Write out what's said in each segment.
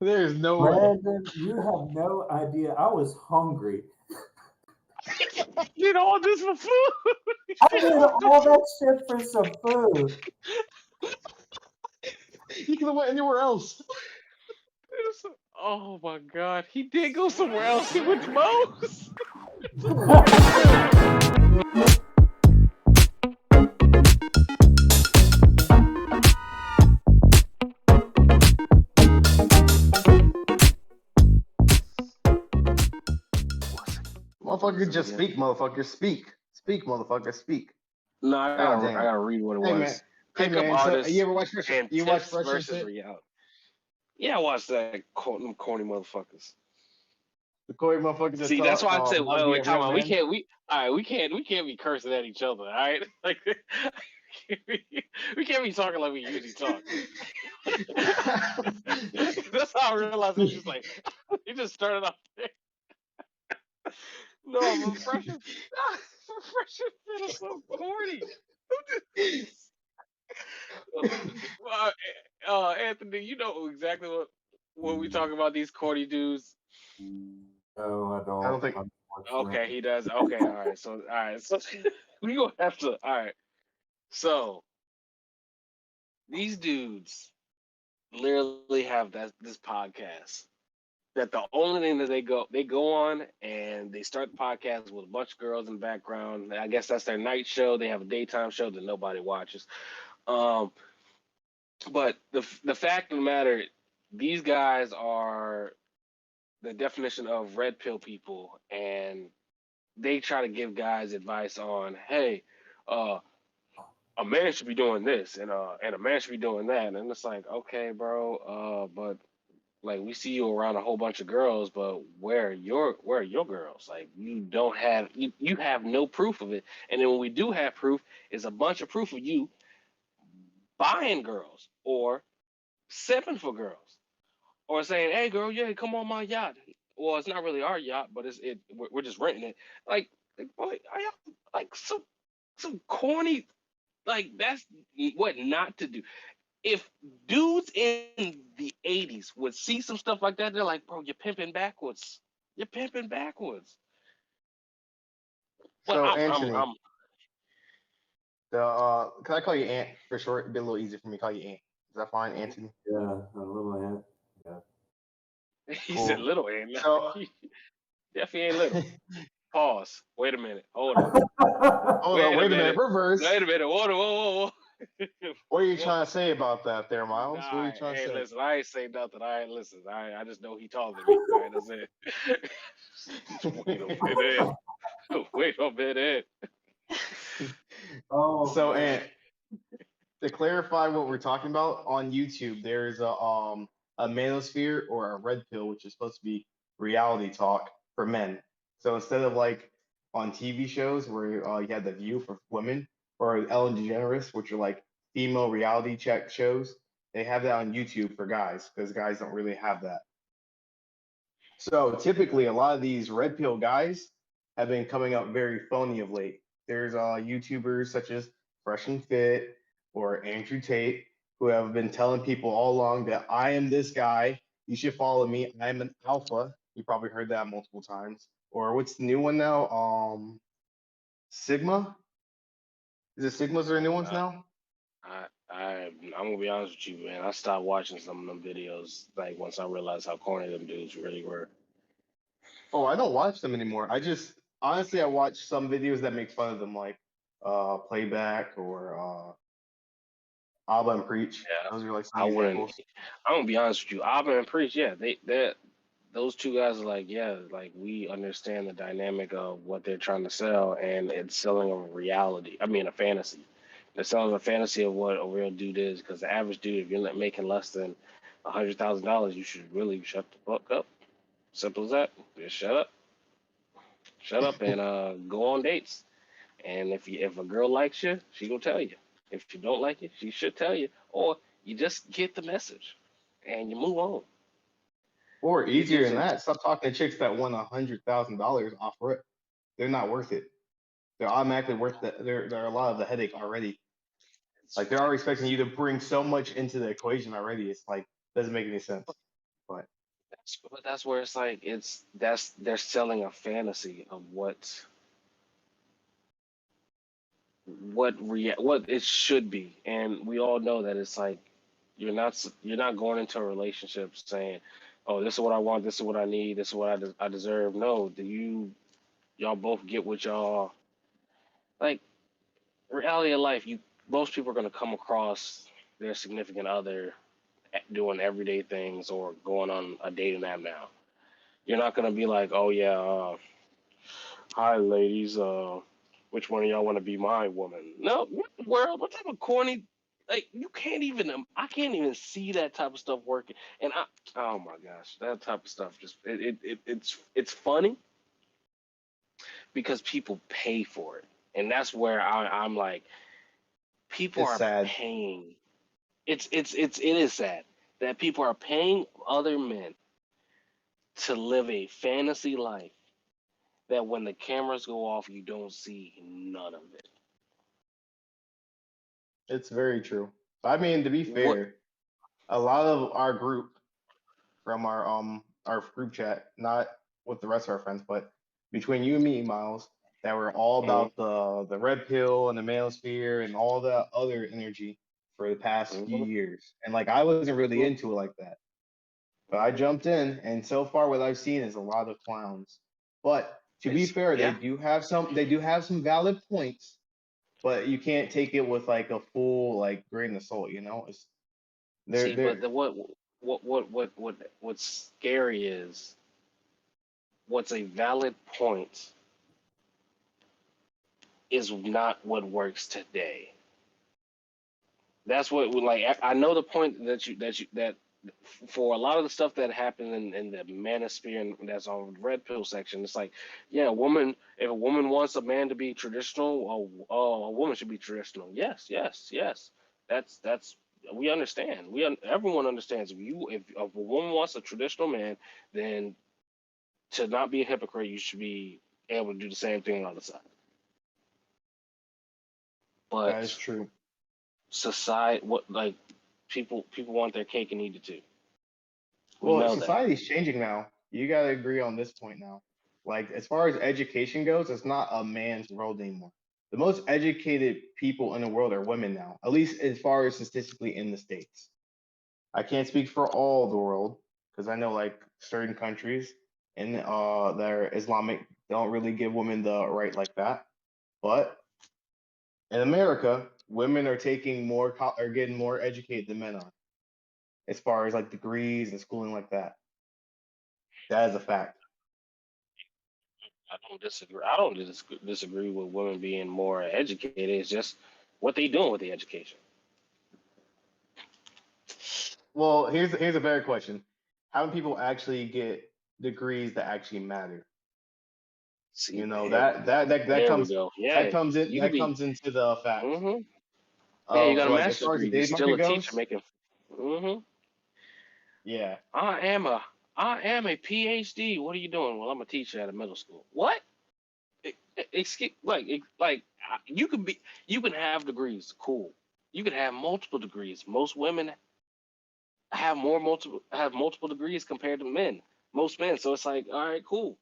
There's no way. Brandon, you have no idea. I was hungry. Did all this for food? I did all that shit for some food. You could have went anywhere else. Oh my god, he did go somewhere else. He went to Moe's. What did he do? Motherfucker, just speak, motherfucker. Speak. Speak, motherfucker. Speak. No, God I damn. gotta read what it Hey, was. man. Hey, Pickup man. So, artists you ever watch Fresh? and You watch tips Fresh and versus Fit? reality. Yeah, I watched that corny motherfuckers. The Corey motherfuckers that See, that's taught why I said, how to wait, be wait, a time real out. man. All right, we can't be cursing at each other. All right, like we can't be talking like we usually talk. That's how I realized it was just like he just started off there. No, but fresh and fresh and fit is so corny. Well, Anthony, you know exactly what we talking about these corny dudes. No, I I don't don't. think. Okay, Unfortunately. he does. Okay, all right, so we gonna have to. All right, so these dudes literally have this podcast that the only thing that they go on and they start the podcast with a bunch of girls in the background. I guess that's their night show. They have a daytime show that nobody watches. Um, but the fact of the matter, these guys are the definition of red pill people, and they try to give guys advice on, hey, uh, a man should be doing this, and a man should be doing that, and it's like, okay, bro, but like we see you around a whole bunch of girls, but where are your girls? Like you have no proof of it, and then when we do have proof, it's a bunch of proof of you buying girls or sipping for girls or saying, "Hey, girl, yeah, come on my yacht." Well, it's not really our yacht, but we're just renting it. Boy, I have like some corny, like that's what not to do. If dudes in the '80s would see some stuff like that, they're like, "Bro, you're pimping backwards. You're pimping backwards." But So, Anthony, I'm can I call you Ant for short? It'd be a little easier for me to call you Ant. Is that fine, Anthony? Yeah, a little ant. Yeah. he said Cool. little ain't So, definitely ain't little. Pause. Wait a minute. Hold on. hold on. Wait a Wait a minute. minute. Reverse. Wait a minute. Whoa. What are you Whoa. trying to say about that, there, Miles? What are Nah, you trying to hey, say? listen, I ain't say nothing. I ain't listen. I just know he taller than me. All right, that's it. Wait a minute. Wait a minute. Oh So, man. Ant, to clarify what we're talking about on YouTube, there's a manosphere or a red pill, which is supposed to be reality talk for men. So instead of like on TV shows where you had The View for women or Ellen DeGeneres, which are like female reality check shows, they have that on YouTube for guys because guys don't really have that. So typically, a lot of these red pill guys have been coming up very phony of late. There's YouTubers such as Fresh and Fit or Andrew Tate who have been telling people all along that I am this guy. You should follow me. I'm an alpha. You probably heard that multiple times. Or what's the new one now? Sigma. Is it Sigmas are the new ones Uh, now? I'm gonna be honest with you, man. I stopped watching some of them videos like once I realized how corny them dudes really were. Oh, I don't watch them anymore. I just honestly I watch some videos that make fun of them, like playback or Abba and Preach. Yeah, Those are like some I wouldn't. examples. I'm gonna be honest with you. Abba and Preach, yeah, they those two guys are like, yeah, like we understand the dynamic of what they're trying to sell, and it's selling a reality. I mean, a fantasy. They're selling a fantasy of what a real dude is. Because the average dude, if you're not making less than $100,000, you should really shut the fuck up. Simple as that. Just shut up, and go on dates. And if a girl likes you, she gonna tell you. If she don't like you, she should tell you. Or you just get the message, and you move on. Or easier It's than a, that, stop talking to chicks that won $100,000 off rip. They're not worth it. They're automatically worth the, they're a lot of the headache already. Like they're already expecting you to bring so much into the equation already. It's like doesn't make any sense. But But that's where it's like that's they're selling a fantasy of what it should be, and we all know that it's like you're not going into a relationship saying, "Oh, this is what I want, this is what I need, this is what I deserve." No, do y'all both get what y'all like? Reality of life, you most people are gonna come across their significant other doing everyday things or going on a dating app now. You're not gonna be like, "Oh yeah, hi ladies, which one of y'all want to be my woman?" No, what the world? What type of corny? Like you can't even. I can't even see that type of stuff working. And oh my gosh, that type of stuff just it's funny because people pay for it, and that's where I'm like, people It's are sad. paying. It is sad that people are paying other men to live a fantasy life that when the cameras go off, you don't see none of it. It's very true. I mean, to be What? fair, a lot of our group from our group chat, not with the rest of our friends, but between you and me, Miles, that were all Mhm, about the red pill and the manosphere and all the other energy for the past few mhm, years. And like I wasn't really mhm, into it like that. But I mhm. jumped in, and so far what I've seen is a lot of clowns. But to be It's fair, yeah. they do have some valid points, but you can't take it with like a full like grain of salt, you know? It's See, but they're what's scary is what's a valid point is not what works today. That's what like I know the point that for a lot of the stuff that happened in the manosphere and that's on the red pill section, it's like, yeah, a woman if a woman wants a man to be traditional, a woman should be traditional. Yes, yes, yes. That's we understand. Everyone understands if a woman wants a traditional man, then to not be a hypocrite, you should be able to do the same thing on the side. that is But true. society, what like people want their cake and eat it too. We Well, know that. society's changing now. You gotta agree on this point now. Like as far as education goes, it's not a man's world anymore. The most educated people in the world are women now, at least as far as statistically in the States. I can't speak for all the world because I know like certain countries in that are Islamic don't really give women the right like that. But in America, women are taking are getting more educated than men are as far as like degrees and schooling like that. That is a fact. I don't disagree. I don't disagree with women being more educated. It's just what they doing with the education. Well, here's a better question. How many people actually get degrees that actually matter? See, You know, here we go. There we go. Yeah, you could that be. comes into the fact Mm-hmm. Yeah, you of got a like as master's far as the degree. You're dating still market a teacher goes. making. Mm-hmm. Yeah, I am a. I am a PhD. What are you doing? Well, I'm a teacher at a middle school. What? Excuse, you can be. You can have degrees. Cool. You can have multiple degrees. Most women have multiple degrees compared to men. Most men. So it's like, all right, cool.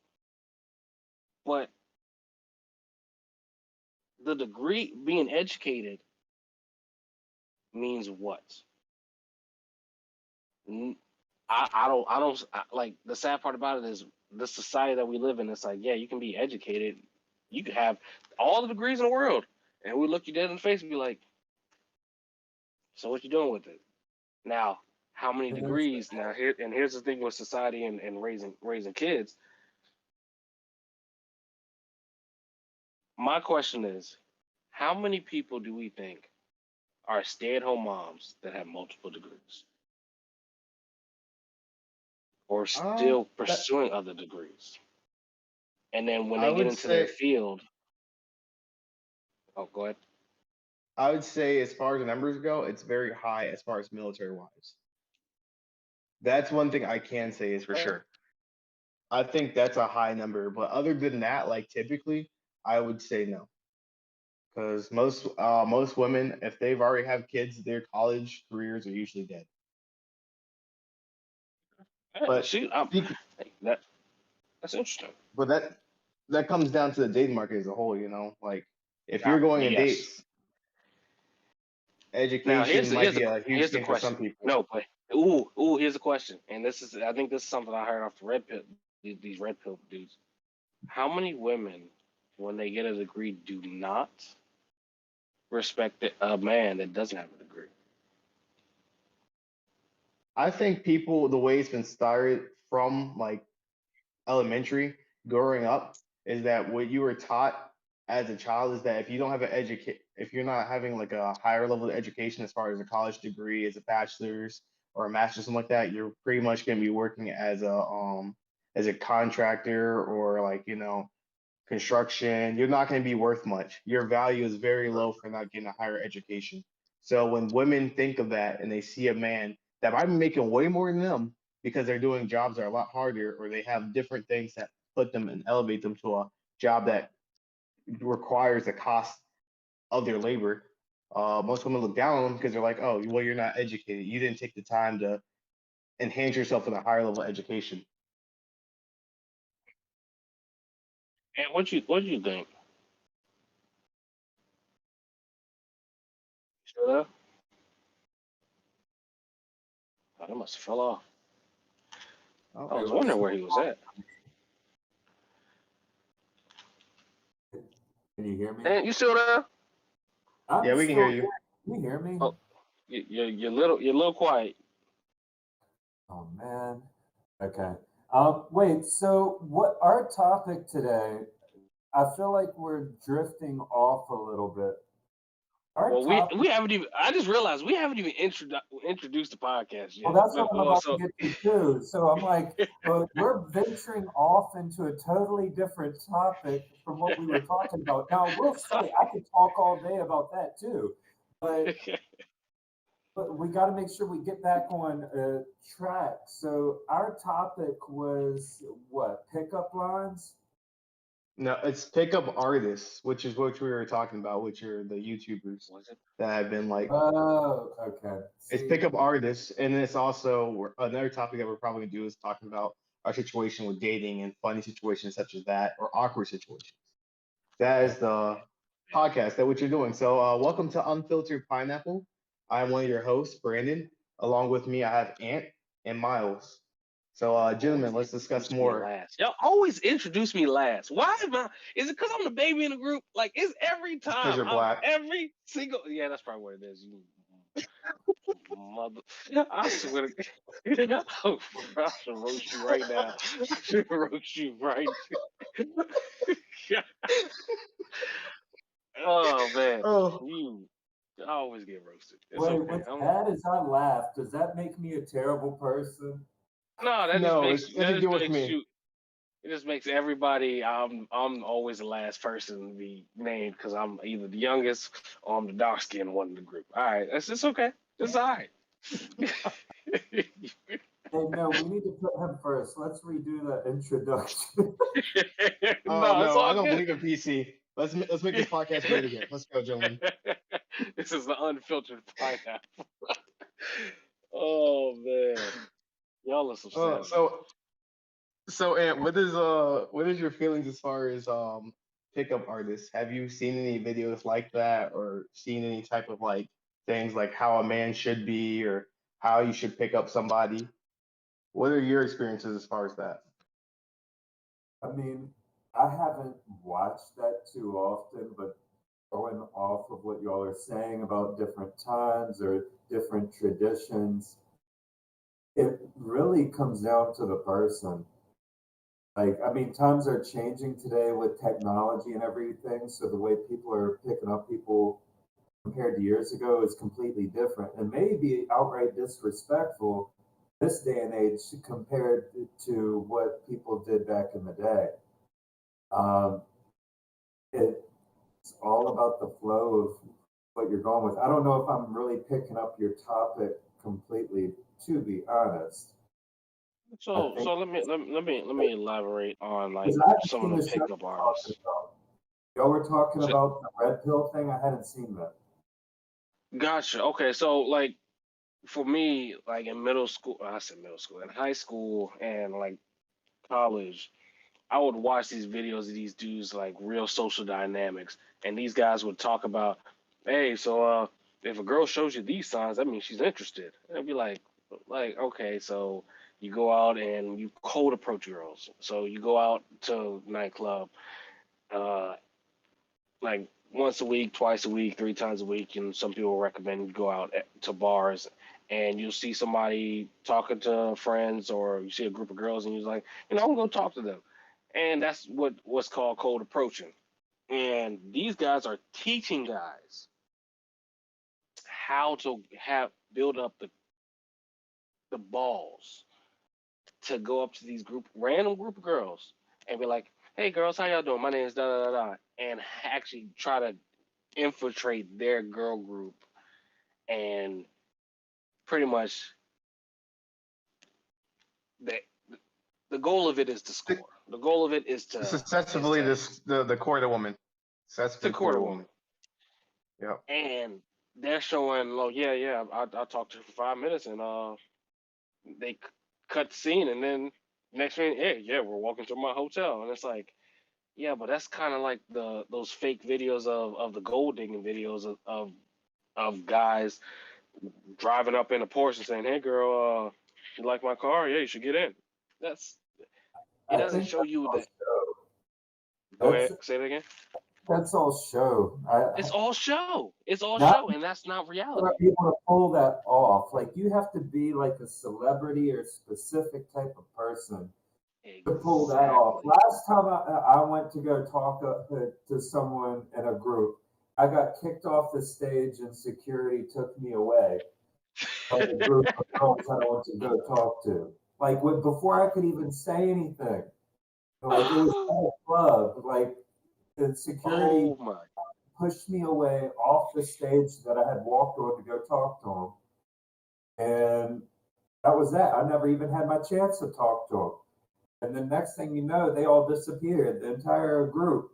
But the degree being educated means what? Like the sad part about it is the society that we live in. It's like, yeah, you can be educated, you can have all the degrees in the world, and we look you dead in the face and be like, so what you doing with it? Now, how many degrees? Now here's the thing with society and raising kids. My question is, how many people do we think are stay-at-home moms that have multiple degrees or still that pursuing other degrees? And then when I they get would into their say field, oh, go ahead. I would say as far as the numbers go, it's very high as far as military wise. That's one thing I can say is for sure. I think that's a high number, but other than that, like typically, I would say no. Because most women, if they've already have kids, their college careers are usually dead. But Shoot, that's interesting. but that comes down to the dating market as a whole. Like if you're going on Yes. dates, Now education might be a huge here's the thing for some question. people. No, but here's the question, and I think this is something I heard off the red pill these red pill dudes. How many women, when they get a degree, do not respect a man that doesn't have a degree? I think people, the way it's been started from like elementary growing up, is that what you were taught as a child is that if you don't have if you're not having like a higher level of education as far as a college degree, as a bachelor's or a master's, something like that, you're pretty much going to be working as a contractor or like construction. You're not going to be worth much. Your value is very low for not getting a higher education. So when women think of that and they see a man that might be making way more than them because they're doing jobs that are a lot harder or they have different things that put them and elevate them to a job that requires the cost of their labor, most women look down on them because they're like, oh, well, you're not educated. You didn't take the time to enhance yourself with a higher level education. And what do you think? Sure. Oh, that must have fell off. Oh, I was wondering where he was at. Can you hear me? And you still there? yeah, we can hear you. Can you hear me? Oh. You're a little quiet. Oh man. Okay. Wait. So, what our topic today? I feel like we're drifting off a little bit. Well, we haven't even. I just realized we haven't even introduced the podcast yet. Well, that's what I'm about to get to too. So I'm like, we're venturing off into a totally different topic from what we were talking about. Now, we'll say I could talk all day about that too, but we got to make sure we get back on track. So our topic was what? Pickup lines? No, it's pickup artists, which is what we were talking about, which are the YouTubers that have been like. Oh, okay. It's pickup artists, and it's also another topic that we're probably gonna do is talking about our situation with dating and funny situations such as that or awkward situations. That is the podcast that what you're doing. So welcome to Unfiltered Pineapple. I'm one of your hosts, Brandon. Along with me, I have Ant and Miles. So, gentlemen, let's discuss more. Y'all always introduce me last. Why am I? Is it because I'm the baby in the group? Like, it's every time. Because you're black. Every single. Yeah, that's probably what it is. You mother. I swear to God. Oh, I should roast you right now. I should roast you right Oh, man. Oh. You always get roasted. It's Wait, okay. what's bad is I laugh. Does that make me a terrible person? No, that just makes me. It just makes everybody. I'm always the last person to be named because I'm either the youngest or I'm the dark skinned one in the group. All right, it's okay. It's all right. Hey, no, we need to put him first. Let's redo the introduction. No, I don't believe in PC. Let's make this podcast great again. Let's go, gentlemen. This is the Unfiltered Pineapple. Oh man, y'all are so sad. So, Ant, what is your feelings as far as pickup artists? Have you seen any videos like that, or seen any type of like things like how a man should be, or how you should pick up somebody? What are your experiences as far as that? I mean, I haven't watched that too often, but going off of what y'all are saying about different times or different traditions, it really comes down to the person. Like, I mean, times are changing today with technology and everything, so the way people are picking up people compared to years ago is completely different and maybe outright disrespectful this day and age compared to what people did back in the day. It's all about the flow of what you're going with. I don't know if I'm really picking up your topic completely, to be honest. So let me elaborate on like some of the pickup artists. Y'all were talking about the red pill thing. I hadn't seen that. Gotcha. Okay, so like for me, like in middle school, I said middle school, in high school and like college, I would watch these videos of these dudes like real social dynamics, and these guys would talk about, hey, so if a girl shows you these signs, that means she's interested. And I'd be like okay, so you go out and you cold approach girls. So you go out to nightclub, uh, like once a week, twice a week, three times a week, and some people recommend you go out to bars and you'll see somebody talking to friends or you see a group of girls and you're like, I'm gonna go talk to them. And that's what's called cold approaching. And these guys are teaching guys how to have build up the balls to go up to these random group of girls and be like, "Hey, girls, how y'all doing? My name is da da da da," and actually try to infiltrate their girl group and pretty much the the goal of it is to score. The goal of it is Successfully, the court a woman. to Successfully court court a a woman. woman. Yep. And they're showing, oh yeah, I talked to her for 5 minutes, and they cut the scene, and then next thing, hey, yeah, we're walking to my hotel, and it's like, yeah, but that's kind of like those fake videos of the gold digging videos of guys driving up in a Porsche and saying, hey girl, you like my car? Yeah, you should get in. That's it. I Doesn't think show you that. Go that's ahead, say it again. that's all show. It's all show. It's all Not show, and that's not are reality. able to pull that off. Like you have to be like a celebrity or specific type of person to pull that off. Exactly. Last time I went to go talk to someone in a group, I got kicked off the stage and security took me away from the group of girls I went to go talk to. Like before I could even say anything. Like it was at a club. Like the security Oh my. pushed me away off the stage that I had walked on to go talk to him. And that was that. I never even had my chance to talk to him. And the next thing you know, they all disappeared, the entire group.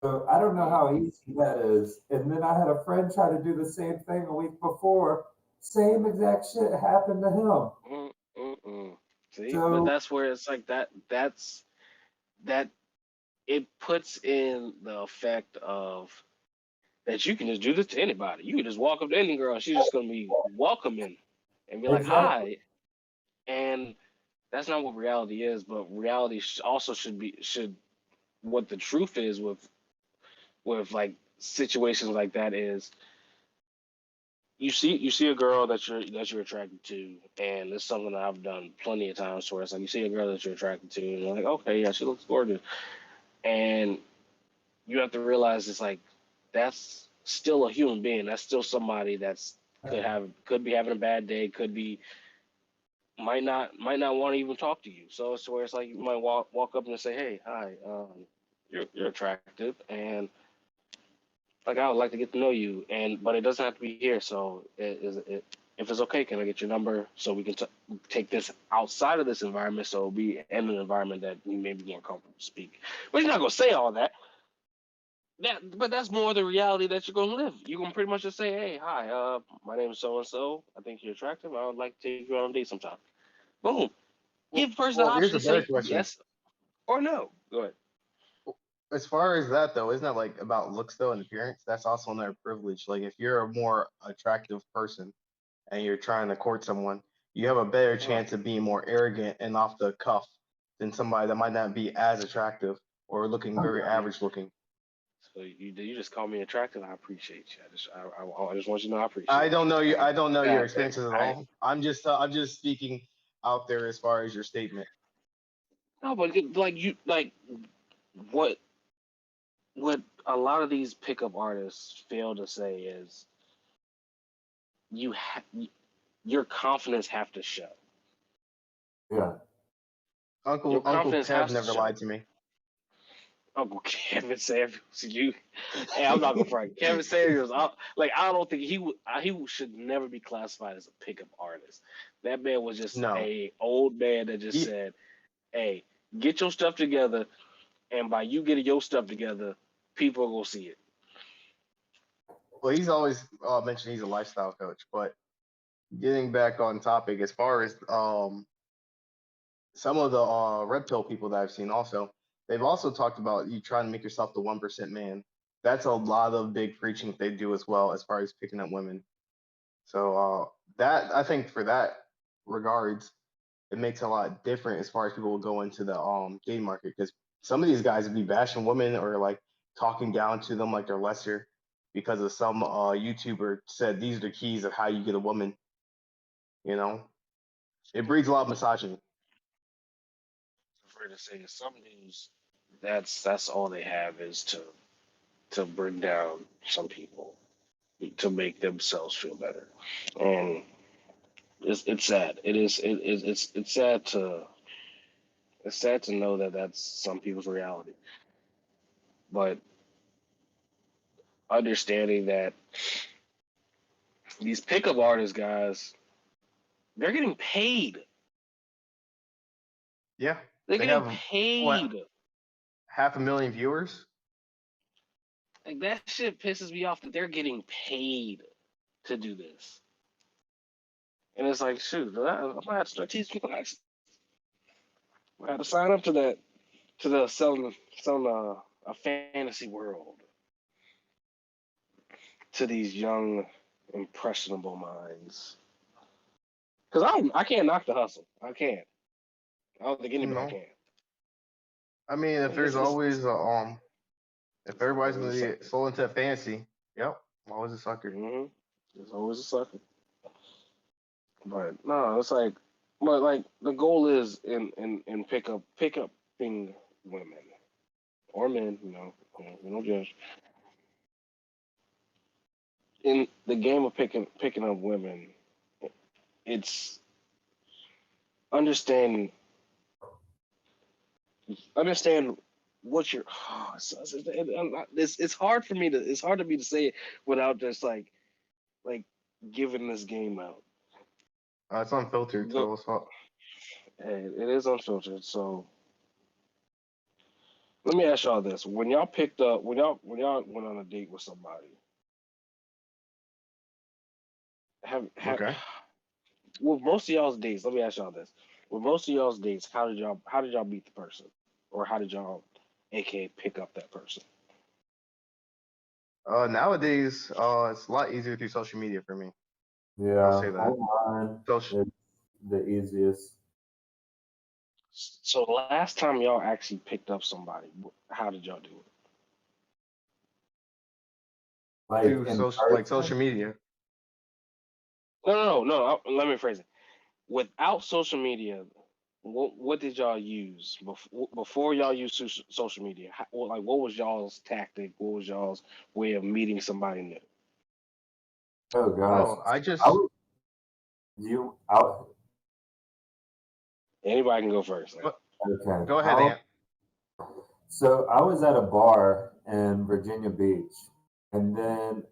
So I don't know how easy that is. And then I had a friend try to do the same thing a week before. Same exact shit happened to him. Mm-mm. See, but So that's where it's like that. That it puts in the effect of that you can just do this to anybody. You can just walk up to any girl, and she's just gonna be welcoming and be like, exactly. "Hi," and that's not what reality is. But reality also should what the truth is with like situations like that is you see a girl that you're attracted to, and it's something that I've done plenty of times where it's like you see a girl that you're attracted to, and you're like, okay, yeah, she looks gorgeous, and you have to realize it's like that's still a human being. That's still somebody that's could be having a bad day, could be might not want to even talk to you. So it's where it's like you might walk up and say, hey, hi, you're attractive, and like I would like to get to know you, and but it doesn't have to be here. So if it's okay, can I get your number so we can take this outside of this environment, so it'll be in an environment that you may be more comfortable to speak. But you're not gonna say all that. But that's more the reality that you're gonna live. You're gonna pretty much just say, "Hey, hi, my name is so and so. I think you're attractive. I would like to take you on a date sometime." Boom. Give the person the Well, here's option a to better say question. yes or no. Go ahead. As far as that though, isn't that like about looks though and appearance? That's also another privilege. Like if you're a more attractive person and you're trying to court someone, you have a better Huh. chance of being more arrogant and off the cuff than somebody that might not be as attractive or looking very average looking. So you just call me attractive. I appreciate you. I just want you to know I I appreciate don't you. know you. Okay. I don't know your That experiences at I all. I'm just speaking out there as far as your statement. no, but like you like what what a lot of these pickup artists fail to say is you your confidence have to show. Yeah. Your Uncle confidence Kev has to never show. lied to me. Uncle Kevin Samuels, you. Hey, I'm not gonna front. Kevin Samuels, I don't think he should never be classified as a pickup artist. That man was just No. a old man that just He, said, "Hey, get your stuff together," and by you getting your stuff together, people are gonna see it. well, he's always mentioned he's a lifestyle coach, but getting back on topic, as far as some of the red pill people that I've seen also, they've also talked about you trying to make yourself the 1% man. That's a lot of big preaching they do as well, as far as picking up women. So that I think for that regards, it makes it a lot different as far as people will go into the gay market, because some of these guys would be bashing women or like talking down to them like they're lesser because of some YouTuber said these are the keys of how you get a woman. You know, it breeds a lot of misogyny. I'm afraid to say some dudes, that's all they have is to bring down some people to make themselves feel better, and it's sad. It's sad to know that that's some people's reality, but understanding that these pickup artists, guys, they're getting paid. Yeah, They're they getting have what, paid. 500,000 viewers. Like that shit pisses me off that they're getting paid to do this. And it's like, shoot, I'm gonna have to start teaching people. I had to sign up to that, to the selling a fantasy world to these young, impressionable minds. Because I can't knock the hustle. I can't. I don't think anybody No, can. I mean if Like there's always if it's everybody's always a gonna be sucker. sold into fantasy, yep, always a sucker. hmm There's always a sucker. But no, it's like, but like the goal is in picking women or men. We don't judge. In the game of picking up women, it's understand understand what you're. It's hard for me to say it without just like giving this game out. It's unfiltered, The, so it's not. it is unfiltered. So let me ask y'all this: when y'all picked up, when y'all went on a date with somebody, have Okay. with most of y'all's dates, let me ask y'all this: with most of y'all's dates, how did y'all meet the person, or how did y'all, aka, pick up that person? Nowadays, it's a lot easier through social media for me. I'll Yeah, say that. online Social, is the easiest. So the last time y'all actually picked up somebody, how did y'all do it? Like through in social, like person. social media. No. Let me phrase it. Without social media, what did y'all use before y'all used social media? What was y'all's tactic? What was y'all's way of meeting somebody new? Oh gosh, Oh, I I just would you out. Anybody can go first. go, Okay, go ahead, Ant. so I was at a bar in Virginia Beach, and then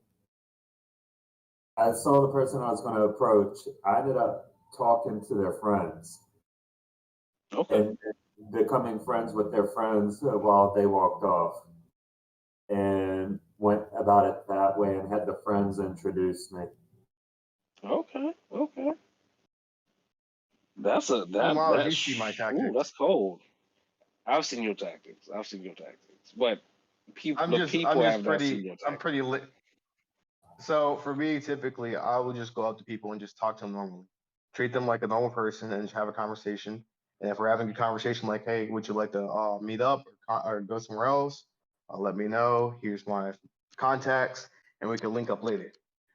I saw the person I was going to approach. I ended up talking to their friends Okay. and becoming friends with their friends while they walked off, and went about it that way and had the friends introduce me. Okay. That's a Miles, you see my that's ooh, tactics. that's cold. I've seen your tactics. But people I'm just have not pretty, seen your I'm tactics. pretty lit. So for me, typically, I will just go up to people and just talk to them normally, treat them like a normal person, and just have a conversation. And if we're having a conversation, like, hey, would you like to meet up or go somewhere else? Let me know. Here's my contacts, and we can link up later.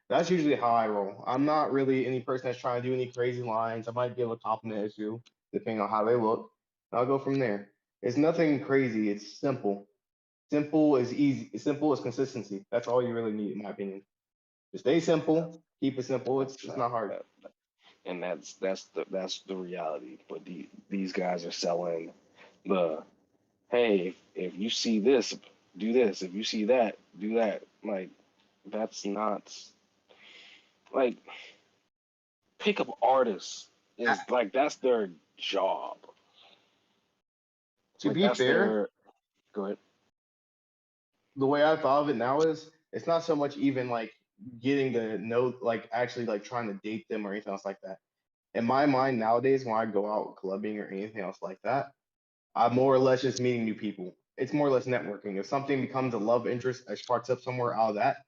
That's usually how I roll. I'm not really any person that's trying to do any crazy lines. I might give a compliment or two, depending on how they look. I'll go from there. It's nothing crazy. It's simple. Simple is easy. Simple is consistency. That's all you really need, in my opinion. Just stay simple, keep it simple. That's It's not hard. that, and that's the reality. But these guys are selling the, hey, if you see this, do this. If you see that, do that. Like that's not like pickup artists Uh, is like that's their job. To Like be that's fair, their go ahead. the way I thought of it now is it's not so much even like getting to know, like actually like trying to date them or anything else like that. In my mind nowadays, when I go out clubbing or anything else like that, I'm more or less just meeting new people. It's more or less networking. If something becomes a love interest that sparks up somewhere out of that,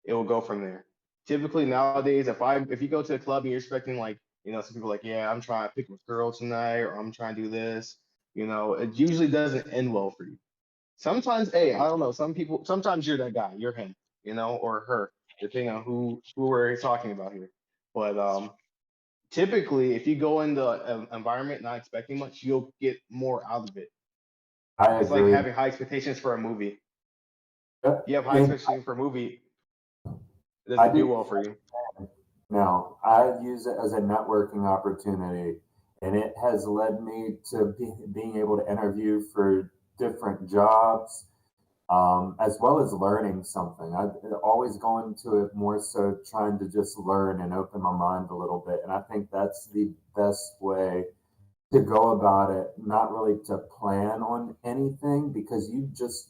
it will go from there. Typically nowadays, if you go to a club and you're expecting like, some people are like, yeah, I'm trying to pick up a girl tonight or I'm trying to do this, it usually doesn't end well for you. Sometimes, hey, I don't know, some people sometimes you're that guy, you're him, or her, depending on who we're talking about here. But typically if you go into an environment not expecting much, you'll get more out of it. I It's like agree. having high expectations for a movie. Yeah, You have high and expectations for a movie, it I doesn't do do well for you. now. I use it as a networking opportunity, and it has led me to being able to interview for different jobs, as well as learning something. I always go into it more so trying to just learn and open my mind a little bit. And I think that's the best way to go about it, not really to plan on anything because you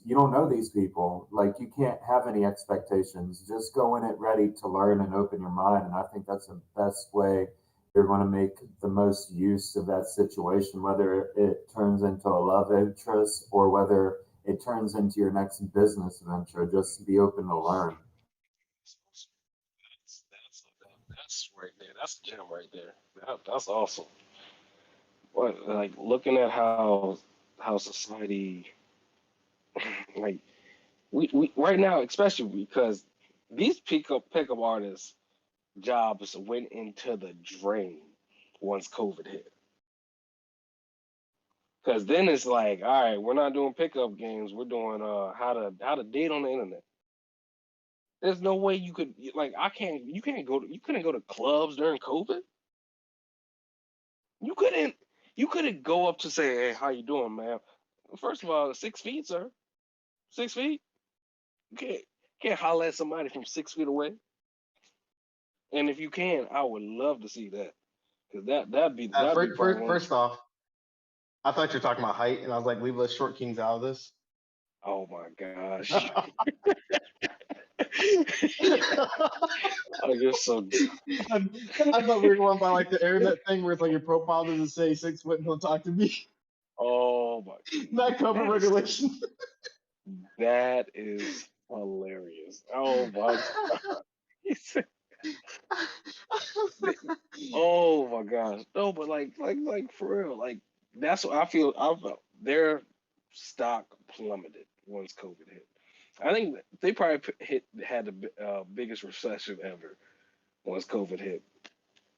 don't know these people. Like you can't have any expectations. Just go in it ready to learn and open your mind. And I think that's the best way you're going to make the most use of that situation, whether it turns into a love interest or whether it turns into your next business venture. Just be open to learn. That's right there. That's a gem right there. That's awesome. What like looking at how society like we right now, especially because these pickup artists jobs went into the drain once COVID hit. Because then it's like, all right, we're not doing pickup games. We're doing how to date on the internet. There's no way you could like I can't you can't go to you couldn't go to clubs during COVID. You couldn't you couldn't go up to say, hey, how you doing, man? First of all, 6 feet, sir. 6 feet. You can't holler at somebody from 6 feet away. And if you can, I would love to see that. Cause that'd be First, probably first, one. first off, I thought you were talking about height, and I was like, leave us short kings out of this. Oh my gosh. Oh, you're so I, I thought we were going by like the internet thing where it's like your profile doesn't say 6 foot and don't talk to me. oh my Not cover that is regulation. that is hilarious. Oh my god. Oh my gosh. No, but like for real, like that's what I feel. I felt their stock plummeted once COVID hit. I think they probably had the biggest recession ever once COVID hit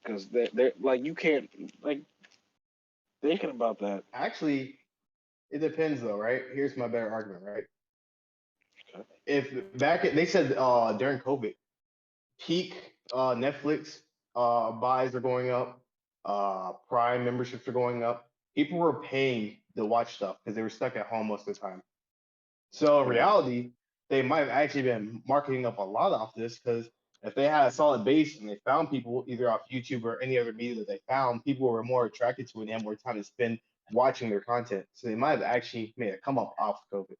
because they're like you can't like thinking about that. Actually, it depends though, right? Here's my better argument, right? If they said during COVID, peak Netflix buys are going up, Prime memberships are going up. People were paying to watch stuff because they were stuck at home most of the time. So in Mhm. reality, they might have actually been marketing up a lot off this because if they had a solid base and they found people either off YouTube or any other media that they found, people were more attracted to it and had more time to spend watching their content. So they might have actually made a come up off COVID.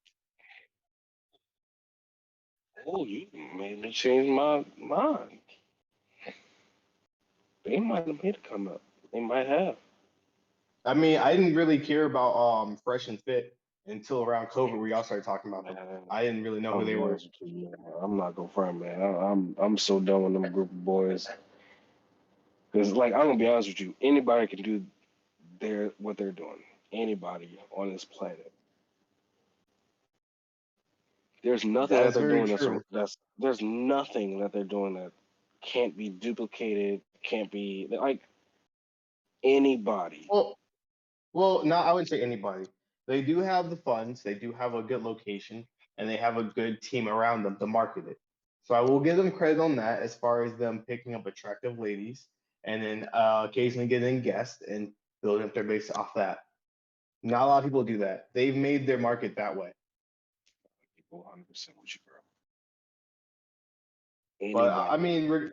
Oh, you made me change my mind. They might have made it come up. They might have. I mean, I didn't really care about Fresh and Fit until around COVID where y'all started talking about them. Man, I didn't really know who I'm they be were. honest with you, man. I'm not gonna front, man. I'm so done with them group of boys. Cause like I'm gonna be honest with you, anybody can do what they're doing. Anybody on this planet. There's nothing That that is they're very doing true. that's there's nothing that they're doing that can't be duplicated, can't be like anybody. Well, no, I wouldn't say anybody. They do have the funds, they do have a good location, and they have a good team around them to market it. So I will give them credit on that as far as them picking up attractive ladies and then occasionally getting guests and building up their base off that. Not a lot of people do that. They've made their market that way. People 100% with you, bro. But I Anybody mean,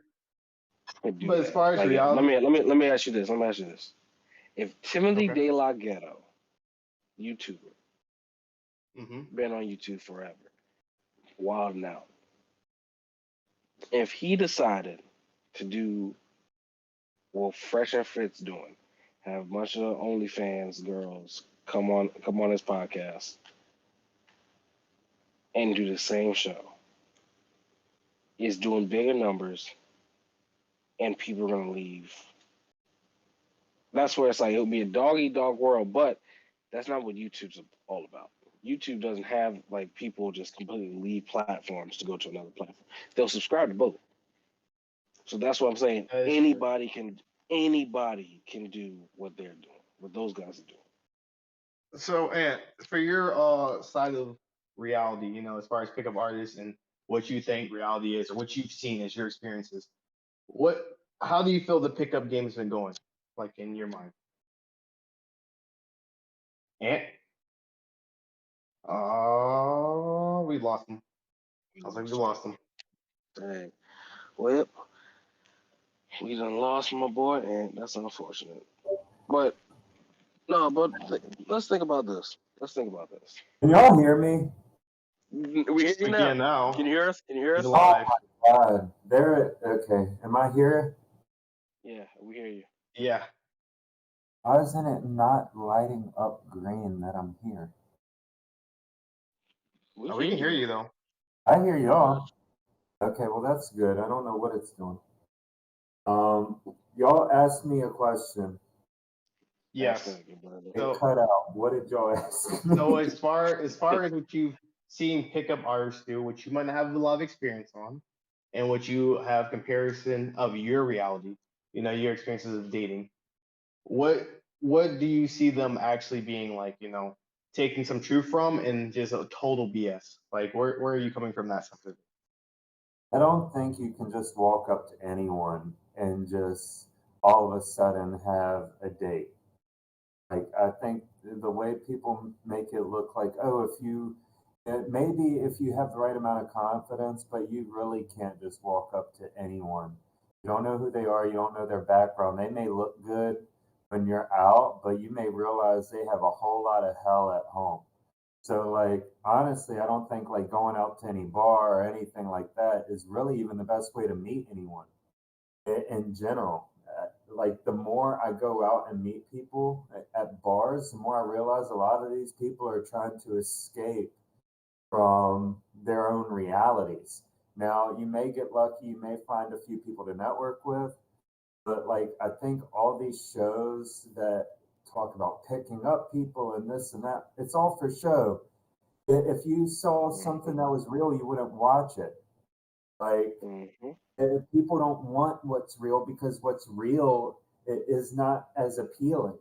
could do but as that. far as Like let reality, me let me let me ask you this. Let me ask you this. If Timothy okay. De La Ghetto, YouTuber, Hmm. been on YouTube forever, wild now, If he decided to do what Fresh and Fit's doing, have a bunch of OnlyFans girls come on his podcast and do the same show, is doing bigger numbers, and people are gonna leave. That's where it's like it'll be a dog eat dog world, but that's not what YouTube's all about. YouTube doesn't have like people just completely leave platforms to go to another platform. They'll subscribe to both. So that's what I'm saying. That is true. Anybody can do what they're doing, what those guys are doing. So, and for your side of reality, as far as pickup artists and what you think reality is, or what you've seen as your experiences, what, how do you feel the pickup game has been going, like in your mind? And we lost him. Sounds like we lost him. Dang. Well, we done lost my boy, and that's unfortunate. But no, let's think about this. Can y'all hear me? We hear you We now. can now. Can you hear us? You're Oh live. my God. Okay. Am I here? Yeah, we hear you. Yeah. Why isn't it not lighting up green that I'm here? We can hear you though. I hear y'all. Okay, well that's good. I don't know what it's doing. Y'all asked me a question. Yes. It So, cut out. What did y'all ask? so as far as what you've seen pickup artists do, which you might not have a lot of experience on, and what you have comparison of your reality, your experiences of dating, what do you see them actually being like, taking some truth from and just a total BS? Like where are you coming from that stuff? I don't think you can just walk up to anyone and just all of a sudden have a date. Like, I think the way people make it look like, oh, maybe if you have the right amount of confidence, but you really can't just walk up to anyone. You don't know who they are, you don't know their background. They may look good when you're out, but you may realize they have a whole lot of hell at home. So, like, honestly, I don't think like going out to any bar or anything like that is really even the best way to meet anyone in general. Like, the more I go out and meet people at bars, the more I realize a lot of these people are trying to escape from their own realities. Now, you may get lucky, you may find a few people to network with, but like, I think all these shows that talk about picking up people and this and that, it's all for show. If you saw something that was real, you wouldn't watch it. Like, people don't want what's real because what's real is not as appealing.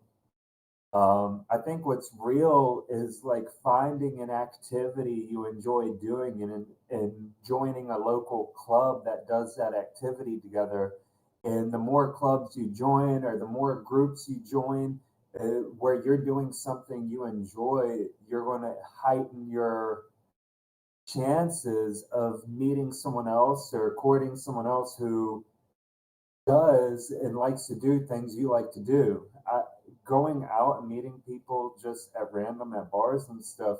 I think what's real is like finding an activity you enjoy doing and joining a local club that does that activity together. And the more clubs you join or the more groups you join where you're doing something you enjoy, you're going to heighten your chances of meeting someone else or courting someone else who does and likes to do things you like to do. Going out and meeting people just at random at bars and stuff,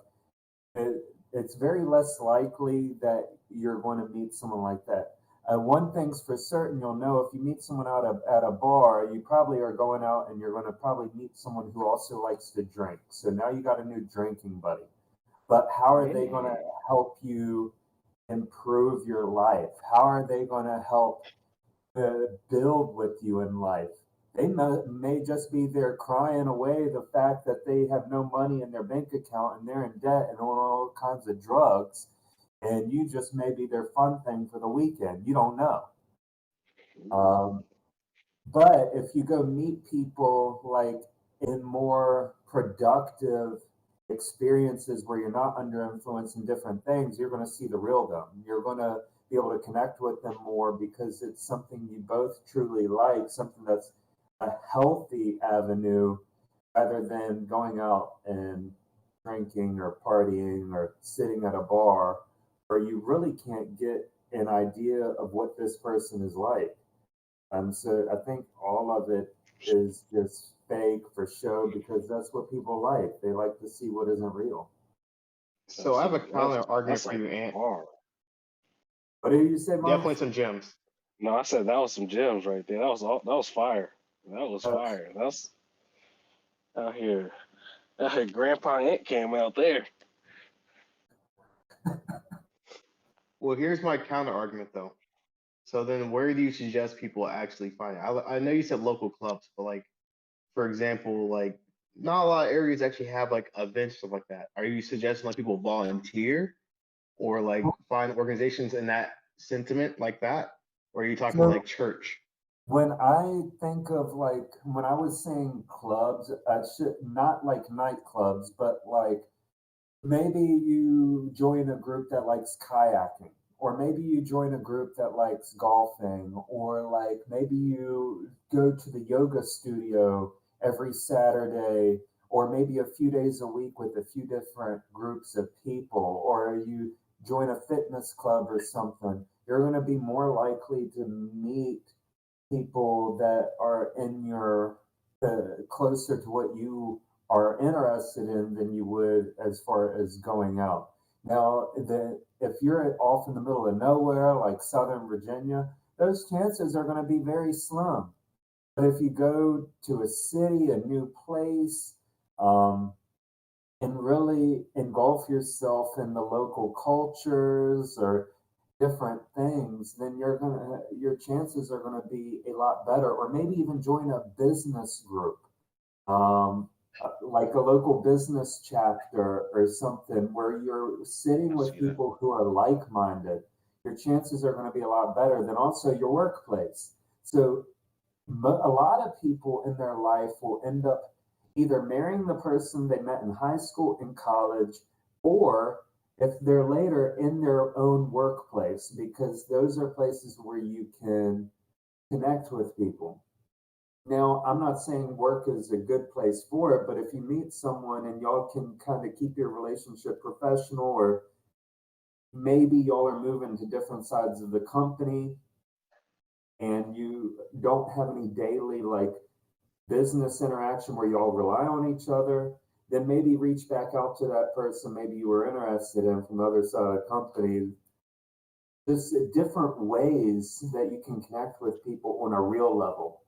it's very less likely that you're going to meet someone like that. One thing's for certain, you'll know if you meet someone out at a bar, you probably are going out and you're going to probably meet someone who also likes to drink. So now you got a new drinking buddy. But how are they going to help you improve your life? How are they going to help build with you in life? They may just be there crying away the fact that they have no money in their bank account and they're in debt and on all kinds of drugs. And you just may be their fun thing for the weekend. You don't know. But if you go meet people like in more productive experiences where you're not under influence in different things, you're going to see the real them. You're going to be able to connect with them more because it's something you both truly like, something that's a healthy avenue rather than going out and drinking or partying or sitting at a bar where you really can't get an idea of what this person is like. So I think all of it is just fake for show because that's what people like. They like to see what isn't real. So I have a counter argument for you, Ant. What did you say, Definitely Mons? some gems. No, I said that was some gems right there. That was all. That was fire. That was Uh, fire. That's out here. Grandpa Ant came out there. Well, here's my counter argument though. So then, where do you suggest people actually find it? I know you said local clubs, but like, for example, like not a lot of areas actually have like events stuff like that. Are you suggesting like people volunteer or like find organizations in that sentiment like that? Or are you talking so like church? when I think of like when I was saying clubs, I should not like nightclubs, but like maybe you join a group that likes kayaking, or maybe you join a group that likes golfing, or like maybe you go to the yoga studio every Saturday, or maybe a few days a week with a few different groups of people, or you join a fitness club or something. You're going to be more likely to meet people that are in your closer to what you are interested in than you would as far as going out. Now, if you're off in the middle of nowhere, like Southern Virginia, those chances are going to be very slim. But if you go to a city, a new place, um, and really engulf yourself in the local cultures or different things, then your chances are gonna be a lot better. Or maybe even join a business group, like a local business chapter or something, where you're sitting I with see that. people who are like-minded. Your chances are going to be a lot better than also your workplace. So a lot of people in their life will end up either marrying the person they met in high school and college, or if they're later in their own workplace, because those are places where you can connect with people. Now, I'm not saying work is a good place for it, but if you meet someone and y'all can kind of keep your relationship professional, or maybe y'all are moving to different sides of the company and you don't have any daily like business interaction where you all rely on each other, then maybe reach back out to that person maybe you were interested in from the other side of the company. Just different ways that you can connect with people on a real level,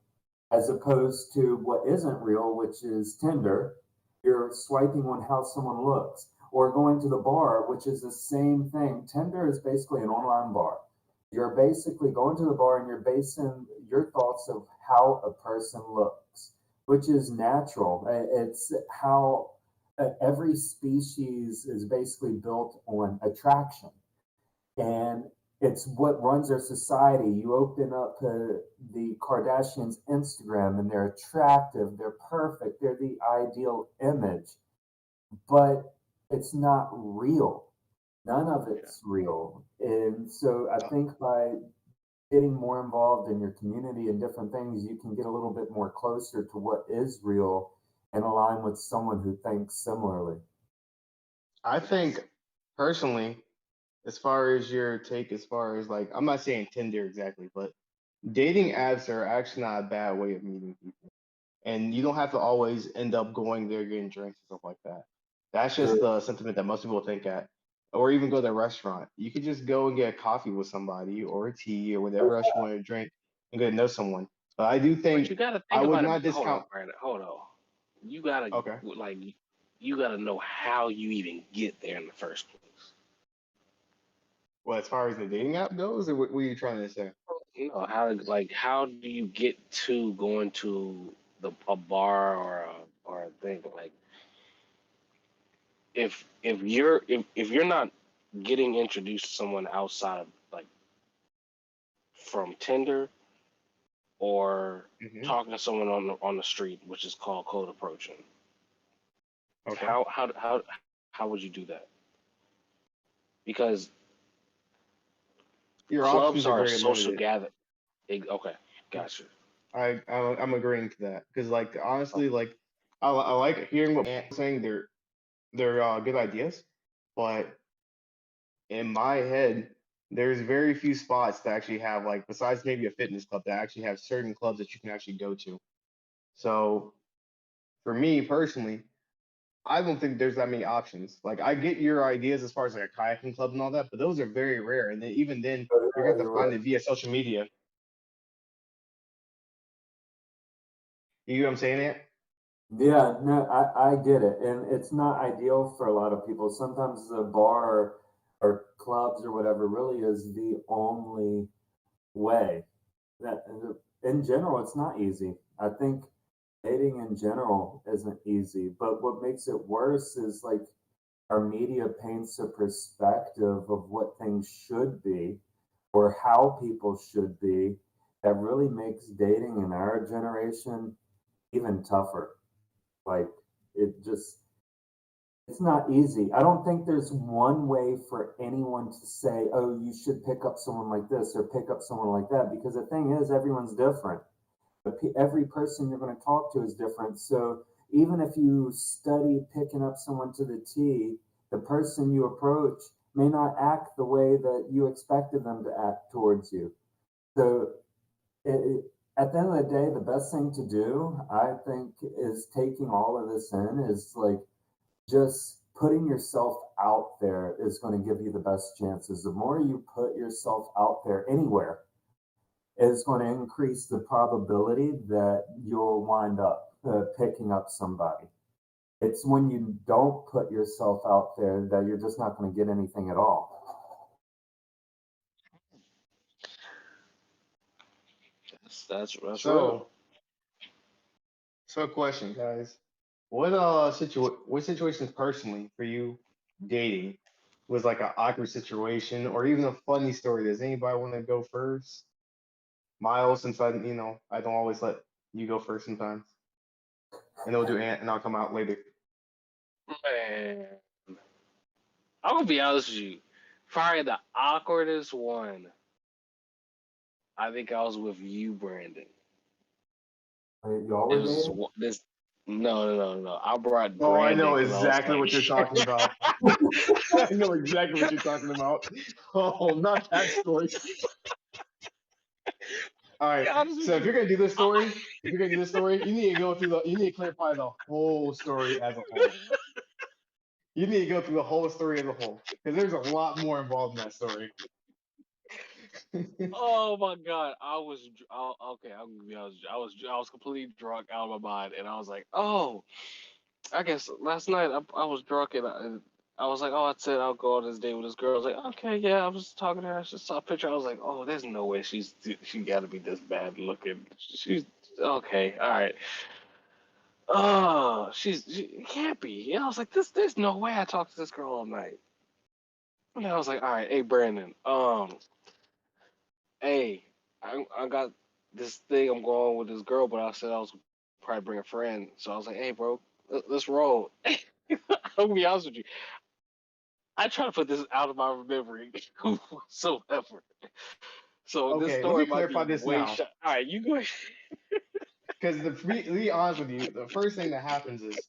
as opposed to what isn't real, which is Tinder. You're swiping on how someone looks, or going to the bar, which is the same thing. Tinder is basically an online bar. You're basically going to the bar and you're basing your thoughts of how a person looks, which is natural. It's how every species is basically built on attraction, and it's what runs our society. You open up the Kardashians' Instagram, and they're attractive, they're perfect, they're the ideal image, but it's not real. None of Yeah. it's real. And so I Uh, think by getting more involved in your community and different things, you can get a little bit more closer to what is real and align with someone who thinks similarly. I think Yes. personally, as far as your take, as far as like, I'm not saying Tinder exactly, but dating apps are actually not a bad way of meeting people. And you don't have to always end up going there getting drinks and stuff like that. That's just the sentiment that most people think at, or even go to a restaurant. You could just go and get a coffee with somebody or a tea or whatever else you want to drink and get to know someone. But I do But you think gotta I think would about it. not Hold on, discount. Brandon. Hold on. You gotta Okay. like you gotta know how you even get there in the first place. Well, as far as the dating app goes, or what are you trying to say? You know how do you get to going to a bar or a thing like if you're not getting introduced to someone outside of like from Tinder or Hmm. talking to someone on the street, which is called cold approaching. Okay. How would you do that? Because Your clubs options are are a very social limited. gather. Okay, gotcha. I'm agreeing to that because like honestly, like I like hearing what Ant's saying. They're good ideas, but in my head, there's very few spots that actually have like besides maybe a fitness club that actually have certain clubs that you can actually go to. So for me personally, I don't think there's that many options. Like I get your ideas as far as like a kayaking club and all that, but those are very rare. And then even then, But you're yeah, going to you're find right. it via social media. You get what I'm saying? Ant? Yeah, no, I get it. And it's not ideal for a lot of people. Sometimes the bar or clubs or whatever really is the only way. That in general, it's not easy. I think dating in general isn't easy. But what makes it worse is like our media paints a perspective of what things should be or how people should be that really makes dating in our generation even tougher. Like it just, it's not easy. I don't think there's one way for anyone to say, oh, you should pick up someone like this or pick up someone like that, because the thing is, everyone's different. Every person you're going to talk to is different. So even if you study picking up someone to the T, the person you approach may not act the way that you expected them to act towards you. So it, at the end of the day, the best thing to do, I think, is taking all of this in is like just putting yourself out there is going to give you the best chances. The more you put yourself out there anywhere, is going to increase the probability that you'll wind up picking up somebody. It's when you don't put yourself out there that you're just not going to get anything at all. That's real. So, so question, guys. What situations personally for you dating was like an awkward situation or even a funny story? Does anybody want to go first? Miles, since I don't always let you go first sometimes. And they'll do Ant and I'll come out later. Man, I'm gonna be honest with you. Probably the awkwardest one. I think I was with you, Brandon. Y'all It were was dating? this. No. I brought Oh, I Brandon know because I was exactly like, what you're talking about. I know exactly what you're talking about. Oh, not that story. All to right. be honest So with if you're you. gonna do this story, you need to go through you need to clarify the whole story as a whole. You need to go through the whole story as a whole. Because there's a lot more involved in that story. Oh my god, okay. I'm gonna be honest. With you. I was completely drunk out of my mind, and I was like, oh, I guess last night I was drunk and I was like, oh, I said I'll go on this date with this girl. I was like, okay, yeah. I was talking to her. I just saw a picture. I was like, oh, there's no way she got to be this bad looking. She's okay. All right. Oh, she it can't be. And I was like, there's no way I talked to this girl all night. And I was like, all right, hey Brandon, hey, I got this thing I'm going with this girl, but I said I was probably bring a friend. So I was like, hey bro, let's roll. I'm gonna be honest with you. I try to put this out of my memory whatsoever. So this Okay, let me story might clarify be this way now. shot. All right, you go ahead. Because to be honest with you, the first thing that happens is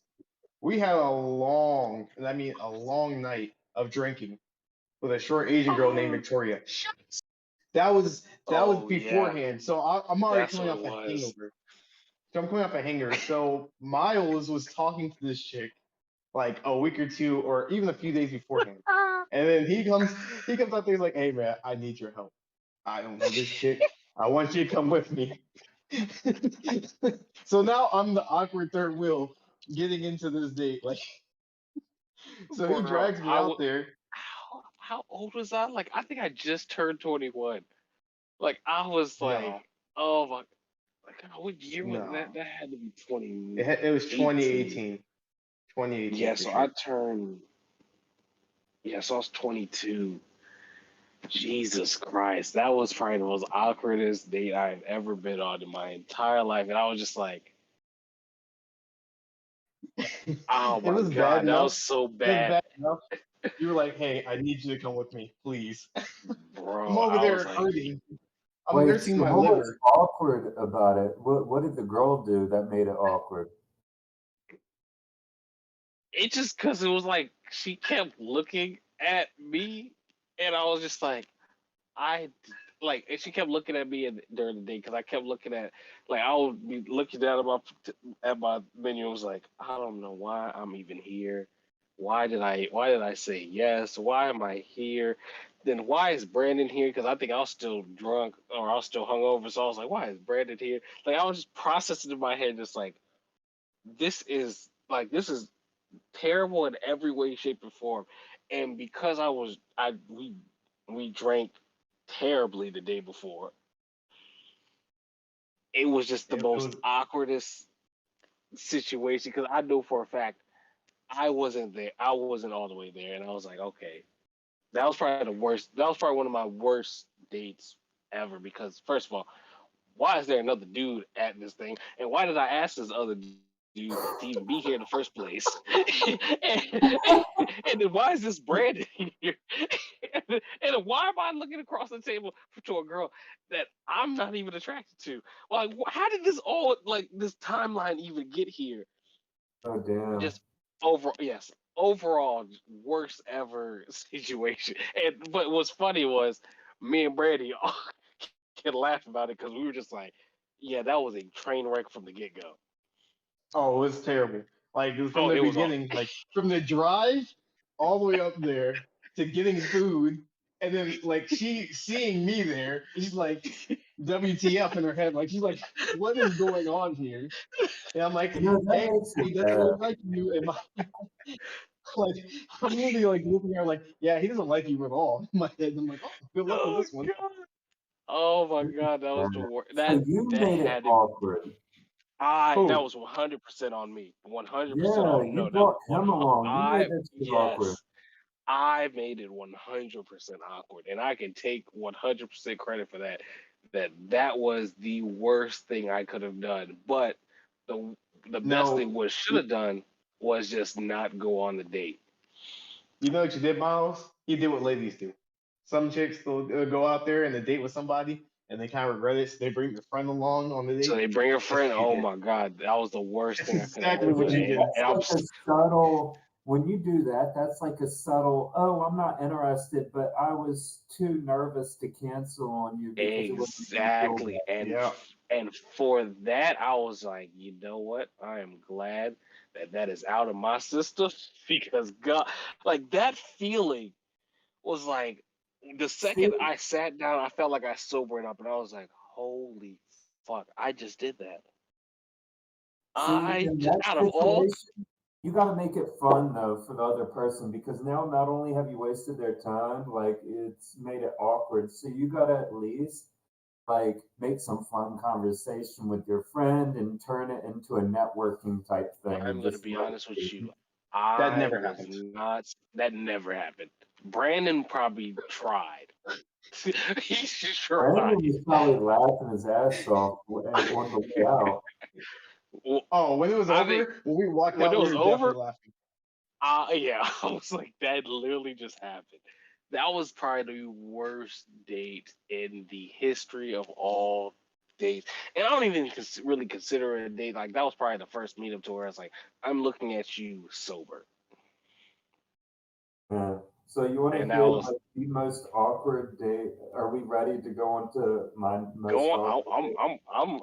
we had a long, and I mean a long night of drinking with a short Asian girl named Oh, Victoria. That was oh yeah, beforehand. So I'm already that's coming what it off a was. hangover. So I'm coming off a hangover. So Miles was talking to this chick like a week or two, or even a few days beforehand. And then he comes out there, he's like, "Hey man, I need your help. I don't know this chick. I want you to come with me." So now I'm the awkward third wheel getting into this date. Like, so he Bro, drags me out there. how old was I? Like I think I just turned 21. Like I was like, No, oh my, like what year was no, that? That had to be it was 2018. 2018, 2018 Yeah, for so I sure. turned. Yeah, so I was 22. Jesus Christ, that was probably the most awkwardest date I had ever been on in my entire life, and I was just like, oh It my was bad god, that enough. was so It was bad, bad enough. You were like, "Hey, I need you to come with me, please." I'm bro. over I was there like, hurting. I'm Wait, nursing so my what was liver. awkward about it? What did the girl do that made it awkward? it just because it was like she kept looking at me, and I was just like, I like, and she kept looking at me during the day because I kept looking at, like, I would be looking down at my menu and was like, I don't know why I'm even here. Why did I say yes? Why am I here? Then why is Brandon here? Because I think I was still drunk or I was still hungover. So I was like, why is Brandon here? Like I was just processing in my head, just like this is terrible in every way, shape, and form. And because we drank terribly the day before, it was just the It most was awkwardest situation because I know for a fact I wasn't there. I wasn't all the way there, and I was like, okay, that was probably the worst. That was probably one of my worst dates ever because first of all, why is there another dude at this thing? And why did I ask this other dude to even be here in the first place? And then why is this Brandon here? And then why am I looking across the table to a girl that I'm not even attracted to? Like, how did this timeline even get here? Oh damn. Just overall worst ever situation. And but what's funny was me and Brady all can laugh about it because we were just like, yeah, that was a train wreck from the get go. oh, it was terrible. Like from Oh, the it was all. beginning, like from the drive all the way up there to getting food, and then like she seeing me there, she's like WTF in her head, like she's like, what is going on here? And I'm like, You know, that hey, makes he it doesn't bad. look like you. And like, I'm literally like looking at her like, yeah, he doesn't like you at all. In my head, I'm like, oh, good luck with Oh this one. god. Oh my This is god, that was bad. the worst. So you That made it had to. awkward. That Who? was 100% on me. 100% Yeah, on you no. That brought one. him along. You made I that shit awkward. Yes. I made it 100% awkward, and I can take 100% credit for that. That was the worst thing I could have done. But the the best thing No, was should have done was just not go on the date. you know what you did, Miles? You did what ladies do. Some chicks will go out there and they date with somebody and they kind of regret it, so they bring their friend along on the So date. they bring a That's friend. what you Oh did. my god, that was the worst That's thing I could have exactly ever what done. you See, did. And that's I'm like a subtle, when you do that, that's like a subtle, oh, I'm not interested, but I was too nervous to cancel on you because it would make me feel exactly, bad. Yeah. and for that, I was like, you know what? I am glad that is out of my system because God, like that feeling was like the See, second I sat down, I felt like I sobered up, and I was like, holy fuck, I just did that. see, I in just that out of all, situation, you got to make it fun though for the other person because now not only have you wasted their time, like it's made it awkward. So you got to at least like make some fun conversation with your friend and turn it into a networking type thing I'm and gonna just be let honest it with be. you. That I never was happened. not. That never happened. Brandon probably tried. He Brandon tried. was probably laughing his ass off on the way out. Well, Oh, when it was I think over, when we walked when out, it we was were over, definitely laughing. yeah, I was like, that literally just happened. That was probably the worst date in the history of all dates. And I don't even really consider it a date. Like, that was probably the first meetup to where I was like, I'm looking at you sober. Yeah. So you want to And that hear was like the most awkward date? Are we ready to go on to my most going. awkward date?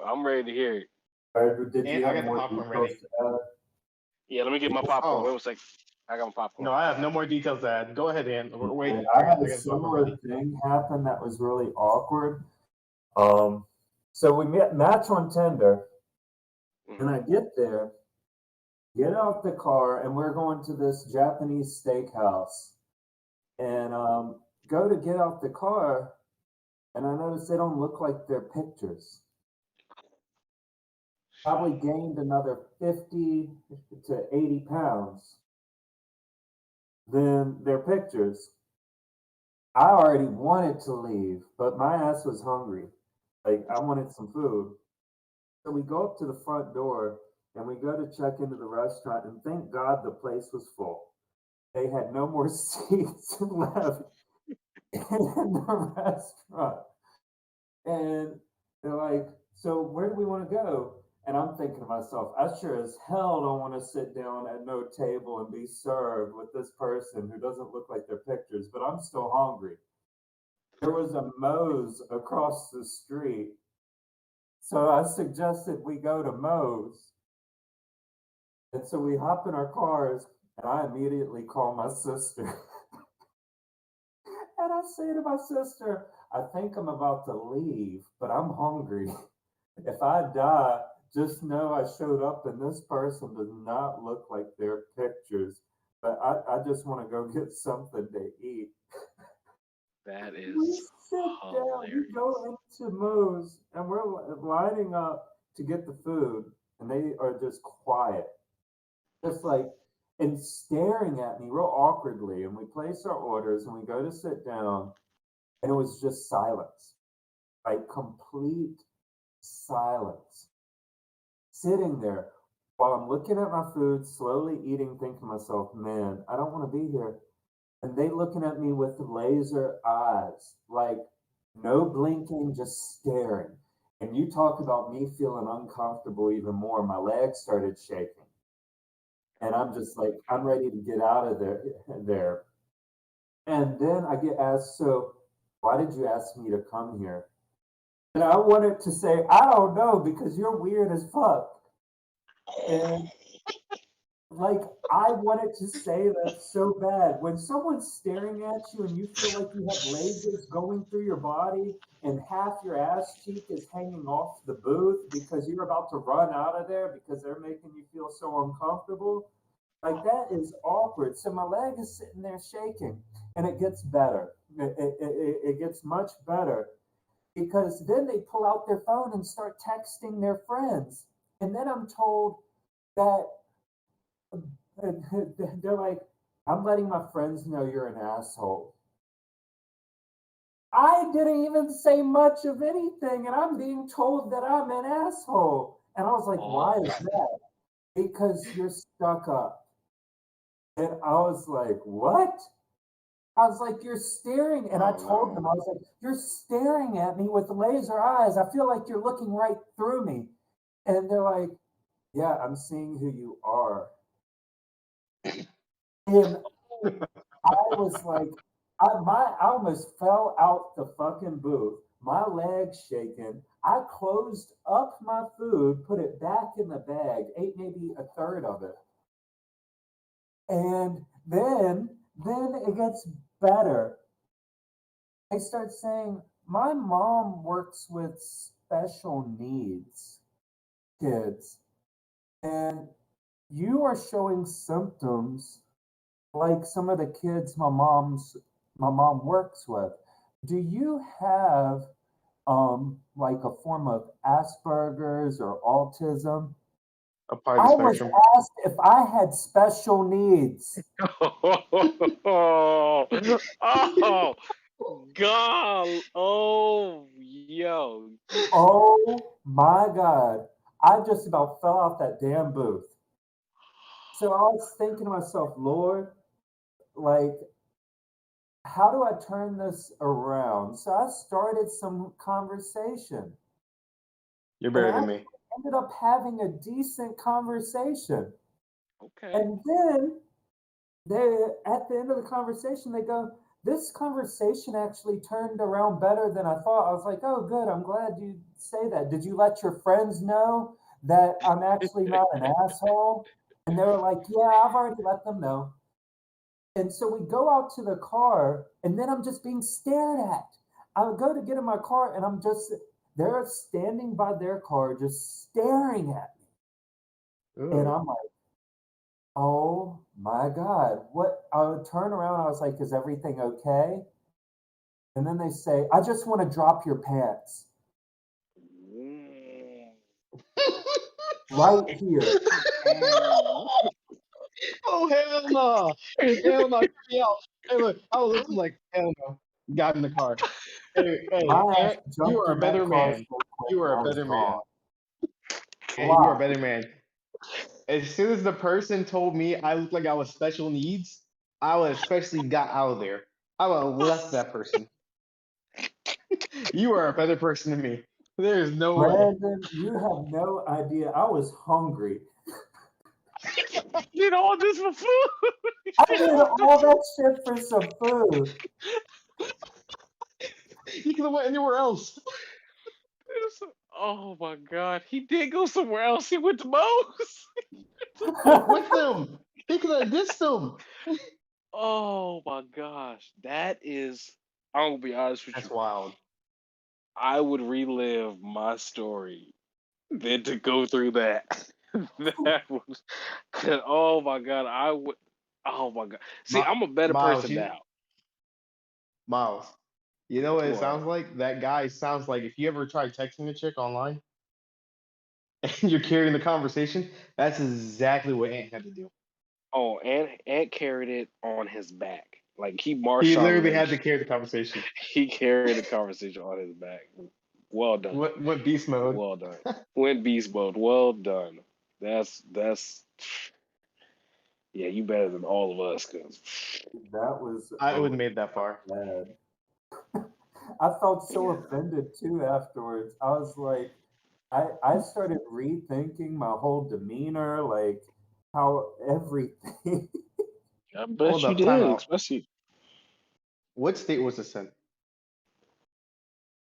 I'm ready to hear it. Or did And you I have got the more popcorn details ready. to add? Yeah, let me get my popcorn. Oh, Wait a second. I got my popcorn. no, I have no more details to add. Go ahead, Ann. We're Okay, waiting. I had I a got the popcorn similar ready. thing happen that was really awkward. Um, so we match on Tinder, and Hmm. I get there, get out the car, and we're going to this Japanese steakhouse. And go to get out the car, and I notice they don't look like their pictures. Probably gained another 50 to 80 pounds than their pictures. I already wanted to leave, but my ass was hungry. Like I wanted some food. So we go up to the front door and we go to check into the restaurant, and thank God the place was full. They had no more seats left in the restaurant. And they're like, so where do we want to go? And I'm thinking to myself, I sure as hell don't want to sit down at no table and be served with this person who doesn't look like their pictures, but I'm still hungry. there was a Moe's across the street. So I suggested we go to Moe's. And so we hop in our cars, and I immediately call my sister. And I say to my sister, I think I'm about to leave, but I'm hungry. If I die, just know I showed up, and this person does not look like their pictures. But I just want to go get something to eat. That We is sit down, we hilarious. go into Moe's, and we're lining up to get the food, and they are just quiet, just like, and staring at me real awkwardly. And we place our orders, and we go to sit down, and it was just silence, like complete silence. Sitting there while I'm looking at my food, slowly eating, thinking to myself, man, I don't want to be here. And they looking at me with laser eyes, like no blinking, just staring. And you talk about me feeling uncomfortable even more. My legs started shaking. And I'm just like, I'm ready to get out of there. And then I get asked, so why did you ask me to come here? And I wanted to say, I don't know, because you're weird as fuck. And like, I wanted to say that so bad. When someone's staring at you and you feel like you have lasers going through your body and half your ass cheek is hanging off the booth because you're about to run out of there because they're making you feel so uncomfortable, like that is awkward. So my leg is sitting there shaking, and it gets better. It gets much better because then they pull out their phone and start texting their friends. And then I'm told that they're like, I'm letting my friends know you're an asshole. I didn't even say much of anything, and I'm being told that I'm an asshole. And I was like, why is that? Because you're stuck up. And I was like, what? I was like, you're staring. And I told them, I was like, you're staring at me with laser eyes. I feel like you're looking right through me. And they're like, yeah, I'm seeing who you are. And I was like, I almost fell out the fucking booth. My legs shaking. I closed up my food, put it back in the bag, ate maybe a third of it. And then it gets better. They start saying, my mom works with special needs kids, and you are showing symptoms like some of the kids my mom works with. Do you have like a form of Asperger's or autism? Apart I the was spectrum. asked if I had special needs. Oh, oh, God. Oh, yo. Oh my God. I just about fell off that damn booth. So I was thinking to myself, Lord, like, how do I turn this around? So I started some conversation, You're and better I than me. ended up having a decent conversation. Okay. And then they, at the end of the conversation, they go, this conversation actually turned around better than I thought. I was like, oh, good. I'm glad you say that. Did you let your friends know that I'm actually not an asshole? And they were like, yeah, I've already let them know. And so we go out to the car, and then I'm just being stared at. I go to get in my car, and they're standing by their car, just staring at me. And Ooh. I'm like, oh my God. What? I would turn around, I was like, is everything okay? And then they say, I just want to drop your pants Mm. right here. Oh hell no! Hell no! Get me out! Hey look, I was looking like hell no. Got in the car. My ass Ant, you jumped are a in that better car man. so quick, You are and a I was better man. gone. And you are a Blocked. better man. As soon as the person told me I looked like I was special needs, I would especially got out of there. I would have left that person. You are a better person than me. There is no way. Brandon, you have no idea. I was hungry. Did all this for food? I did all that shit for some food. He could have went anywhere else. Oh my god, he did go somewhere else. He went to Moe's. With them. He could have dissed them. Oh my gosh, that is. I'm gonna be honest with That's you. wild. I would relive my story than to go through that. That was. Oh my god, I would. Oh my god. See, I'm a better Miles, person now. Miles, you know what it What? sounds like? That guy sounds like if you ever try texting a chick online and you're carrying the conversation, that's exactly what Ant had to do. Oh, and carried it on his back. Like he He Marshawn literally had to Lynch. carry the conversation. He carried the conversation on his back. Well done. What beast mode? Well done. Went beast mode. Well done. That's yeah, you better than all of us, cause That was I wouldn't have made that far. bad. I felt so Yeah. offended too afterwards. I was like, I started rethinking my whole demeanor, like how everything. I bet Hold you up, time did, out. especially What state was this in?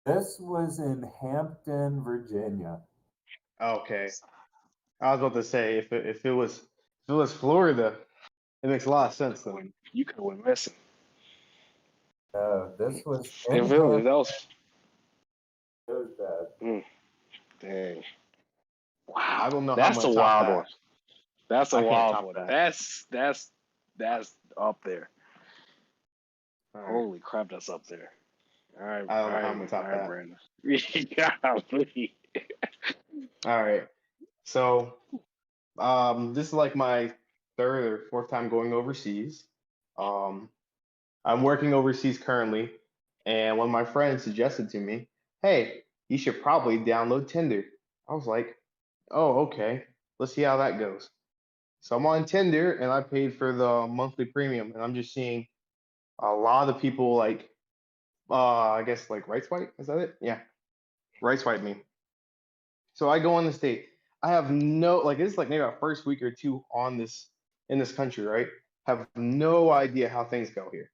This was in Hampton, Virginia. Okay, I was about to say if it was Florida, it makes a lot of sense though. you could have went missing. This was in If that Hampton. was It was bad. dang. I Wow. don't know how I'm That's a gonna top wild that. one. That's a I can't wild top one. that. That's up there. All right. Holy crap, that's up there. All right, I don't know how I'm gonna top all right, that. Brandon. Golly. All right. So, this is like my third or fourth time going overseas. Um, I'm working overseas currently, and one of my friends suggested to me, "Hey, you should probably download Tinder." I was like, "Oh, okay. Let's see how that goes." So I'm on Tinder, and I paid for the monthly premium, and I'm just seeing a lot of people like, I guess like right swipe. Is that it? Yeah, right swipe me. So I go on this date. I have no like it's like maybe our first week or two on this in this country, right? Have no idea how things go here.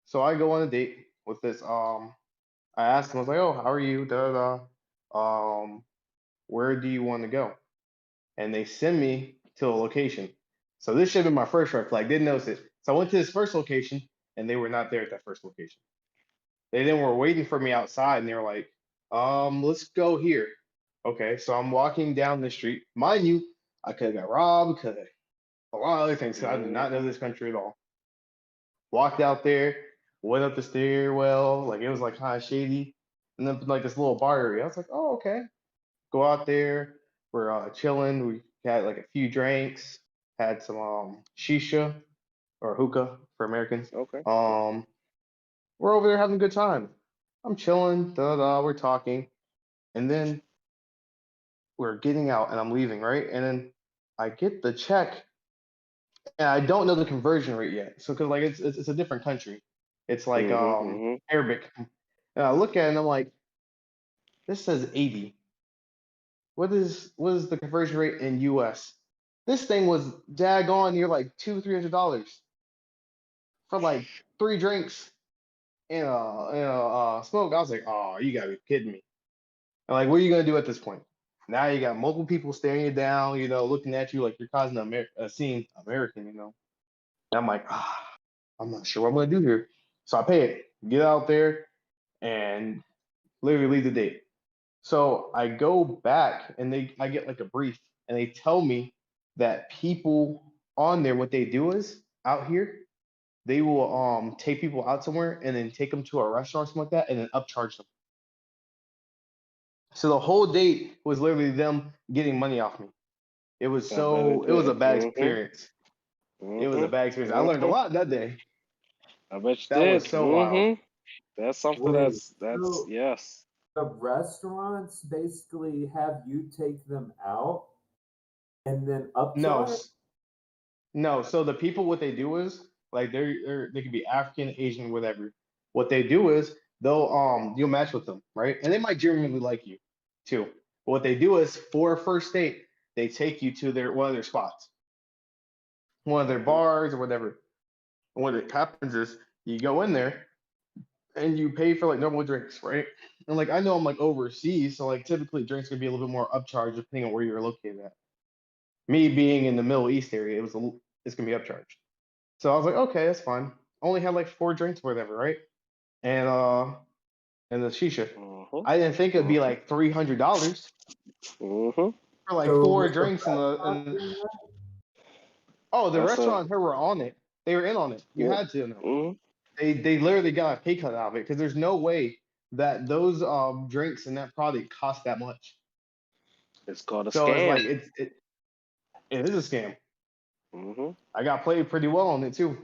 So I go on a date with this. I asked him, I was like, "Oh, how are you? Da da da. Where do you want to go?" And they send me to a location. So this should have been my first red flag. Didn't notice it. So I went to this first location, and they were not there at that first location. They then were waiting for me outside, and they were like, let's go here." Okay, so I'm walking down the street. Mind you, I could have got robbed, could have a lot of other things. 'Cause I did not know this country at all. Walked out there, went up the stairwell, like it was like kind of shady, and then like this little bar area. I was like, oh, okay. Go out there, we're chilling. We had like a few drinks, had some shisha or hookah for Americans. Okay. Um, we're over there having a good time. I'm chilling, da da, we're talking, and then we're getting out and I'm leaving, right? And then I get the check and I don't know the conversion rate yet. So cause like it's a different country. It's like Mm-hmm. Arabic. And I look at it and I'm like, this says 80. What is the conversion rate in US? This thing was daggone near like $200-300 for like 3 drinks and smoke. I was like, oh, you gotta be kidding me. And like, what are you gonna do at this point? Now you got multiple people staring you down, looking at you like you're causing a scene, American. And I'm like, I'm not sure what I'm gonna do here. So I pay it, get out there, and literally leave the date. So I go back and I get like a brief, and they tell me that people on there, what they do is out here, they will take people out somewhere and then take them to a restaurant or something like that, and then upcharge them. So the whole date was literally them getting money off me. It was I bet it it was a did. bad experience. It was a bad experience. I learned a lot that day. I bet you That did. was so wild. That's something Wait, that's so yes. the restaurants basically have you take them out and then No, upcharge? no. So the people, what they do is like they could be African, Asian, whatever. What they do is you'll match with them, right? And they might genuinely like you too. But what they do is for a first date, they take you to their one of their spots, one of their bars or whatever. And what it happens is you go in there and you pay for like normal drinks, right? And like I know I'm like overseas, so like typically drinks could be a little bit more upcharged depending on where you're located at. Me being in the Middle East area, it's gonna be upcharged. So I was like, okay, that's fine. Only had like 4 drinks or whatever, right? And and the shisha. Mm-hmm. I didn't think it'd be like $300 Mm-hmm. for like So four was the drinks in the restaurant and doing that? oh the That's a. restaurant here were on it. They were in on it. You Yeah. had to know. Mm-hmm. They literally got a pay cut out of it because there's no way that those drinks and that product cost that much. It's called a So it's like scam. it is a scam. Mm-hmm. I got played pretty well on it too.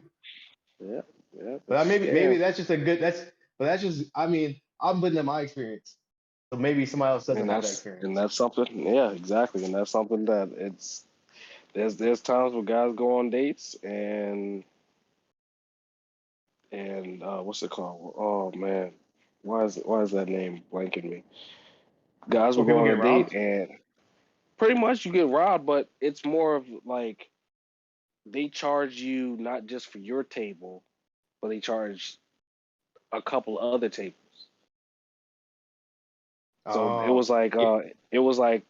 Yeah. Yeah. But It's a maybe scam. that's just a good but that's just I mean I'm putting in my experience. So maybe somebody else doesn't have that And experience. that's something. Yeah, exactly. And that's something that it's. There's times where guys go on dates and what's it called? Oh man, why is that name blanking me? Guys will Well, go people on get a date robbed. and pretty much you get robbed, but it's more of like they charge you not just for your table, but they charge a couple other tables. So Oh, yeah. it was like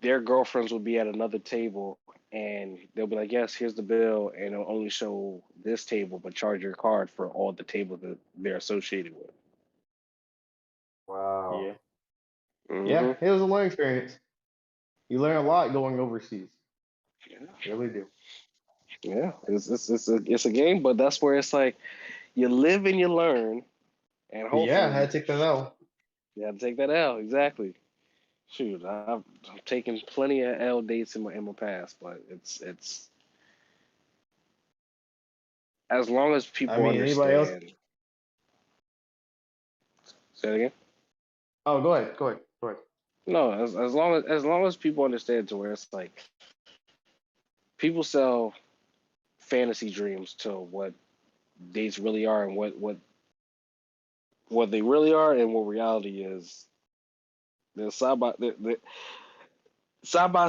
their girlfriends would be at another table and they'll be like, yes, here's the bill, and it'll only show this table, but charge your card for all the tables that they're associated with. Wow. Yeah. Yeah, Hmm. it was a learning experience. You learn a lot going overseas. Yeah, You really do. yeah, it's a game, but that's where it's like you live and you learn, and Yeah, I hopefully had to take that out. you have to take that L. Exactly. Shoot, I've taken plenty of L dates in my past, but it's as long as I people mean, anybody else? understand. Say it again. Oh, go ahead. Go ahead. Go ahead. No, as long as people understand to where it's like people sell fantasy dreams to what dates really are and what they really are and what reality is. They're side by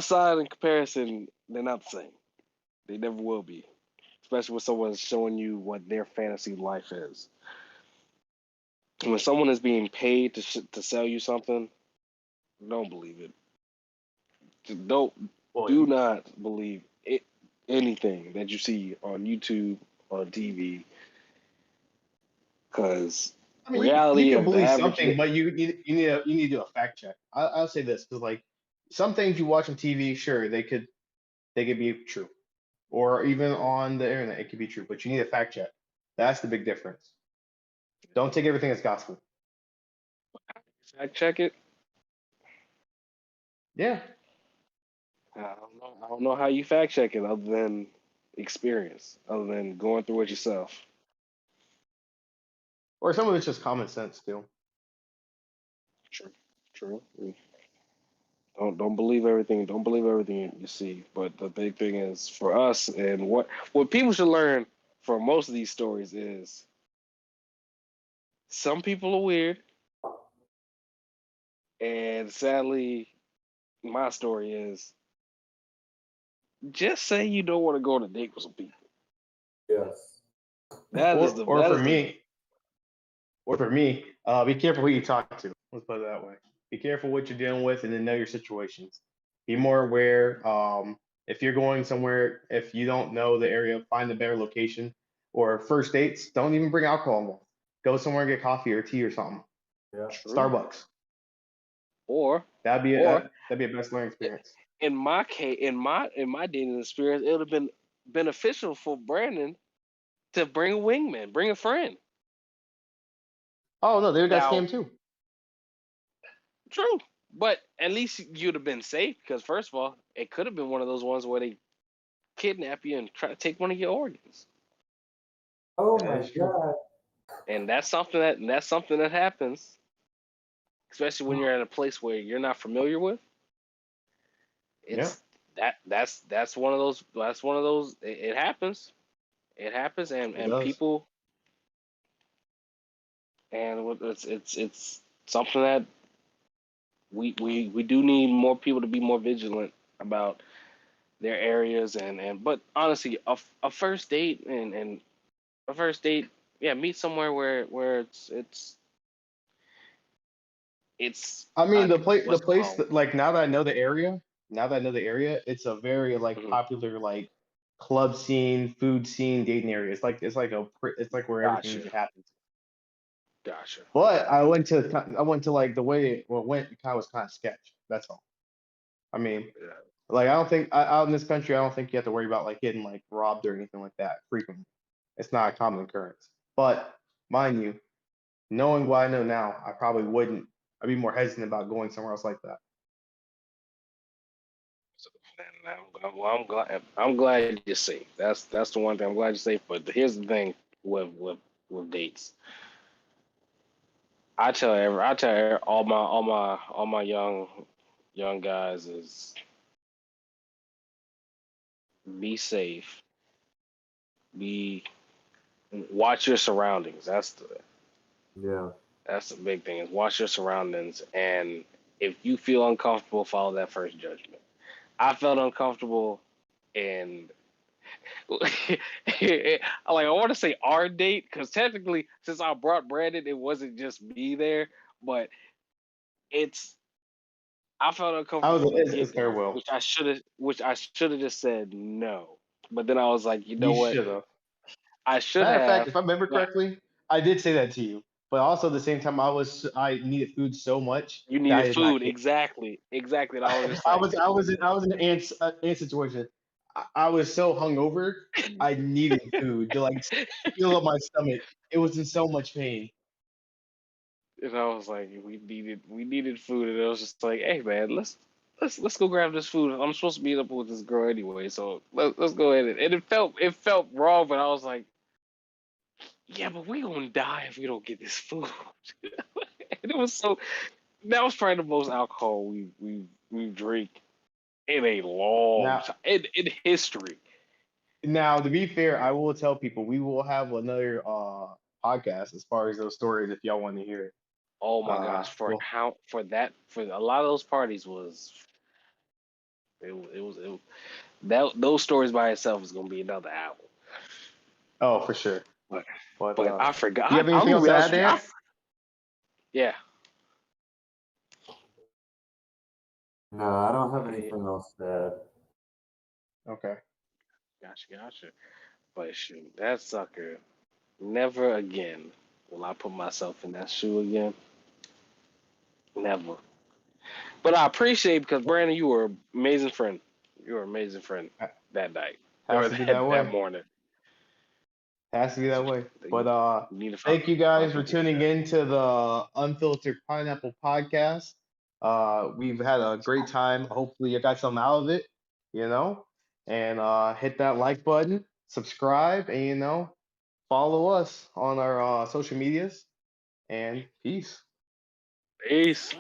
side in comparison. They're not the same. They never will be, especially when someone's showing you what their fantasy life is. When someone is being paid to sell you something, don't believe it. Don't Well, do not believe it, anything that you see on YouTube on TV because I mean, you reality can of the believe average. something, but you need to do a fact check. I'll say this because like some things you watch on TV, sure they could be true, or even on the internet it could be true, but you need a fact check. That's the big difference. Don't take everything as gospel. Fact check it. Yeah, I don't know how you fact check it other than experience, other than going through it yourself. or some of it's just common sense too. True. True. Don't believe everything. Don't believe everything you see. But the big thing is for us, and what people should learn from most of these stories is some people are weird, and sadly, my story is just say you don't want to go on a date with some people. Yes. Or That for is the me, be careful who you talk to. Let's put it that way. Be careful what you're dealing with, and then know your situations. Be more aware. If you're going somewhere, if you don't know the area, find a better location. Or first dates, don't even bring alcohol involved. Go somewhere and get coffee or tea or something. Yeah. true. Starbucks. Or or That'd be a best learning experience. in my case, in my dating experience, it would have been beneficial for Brandon to bring a wingman, bring a friend. Oh no, they got Now, scammed too. true, but at least you'd have been safe because first of all, it could have been one of those ones where they kidnap you and try to take one of your organs, Oh That my is true. God. and that's something that happens, especially when you're in a place where you're not familiar with. Yeah, It's that's one of those. That's one of those. It happens. It happens, it and does. people and it's something that we do need more people to be more vigilant about their areas and but honestly a first date and a first date meet somewhere where it's I mean, the place, what's it called? like now that I know the area, it's a very like Mhm. popular like club scene, food scene, dating area. It's like where everything Gotcha, usually happens. gotcha. But Okay. I went to like the way it went kind of was kind of sketch. That's all. I mean, Yeah. like I don't think out in this country, I don't think you have to worry about like getting like robbed or anything like that frequently. It's not a common occurrence. But mind you, knowing what I know now, I probably wouldn't. I'd be more hesitant about going somewhere else like that. So, and well, I'm glad you're safe. That's the one thing. I'm glad you're safe. But here's the thing with dates. I tell all my young guys is be safe. Be watch your surroundings. Yeah. That's the big thing is watch your surroundings. And if you feel uncomfortable, follow that first judgment. I felt uncomfortable and like I want to say our date because technically since I brought Brandon, it wasn't just me there, but it's I felt I uncomfortable was from the it's get go, farewell. which I should have just said no. But then I was like, you know You what? should have. I should Matter of fact, have. if I remember But correctly, I did say that to you. But also at the same time, I needed food so much you that I needed did not food, care. exactly. And I was just like, I was in an ant situation. I was so hungover, I needed food to like fill up my stomach. It was in so much pain. and I was like, we needed food, and it was just like, hey man, let's go grab this food. I'm supposed to meet up with this girl anyway, so let's go ahead and it felt wrong, but I was like, yeah, but we gonna die if we don't get this food. And it was so that was probably the most alcohol we drink in a long Now, time in history. now to be fair, I will tell people we will have another podcast as far as those stories if y'all want to hear it. Oh my gosh, Well, for a lot of those parties was it was that those stories by itself is gonna be another hour. oh for sure. But But but I forgot. do you have I'm anything gonna else be to honest add, with you. Dan? Yeah. No, I don't have I, anything else to add. Okay. gotcha. But shoot, that sucker. Never again will I put myself in that shoe again. Never. But I appreciate because Brandon, you were an amazing friend. You were an amazing friend that night or Has to be that that way. morning. Has to be that So way. you But need to thank you find guys for people like tuning that. in to the Unfiltered Pineapple Podcast. We've had a great time. Hopefully you got something out of it, you know. And hit that like button, subscribe, and follow us on our social medias. And peace. Peace.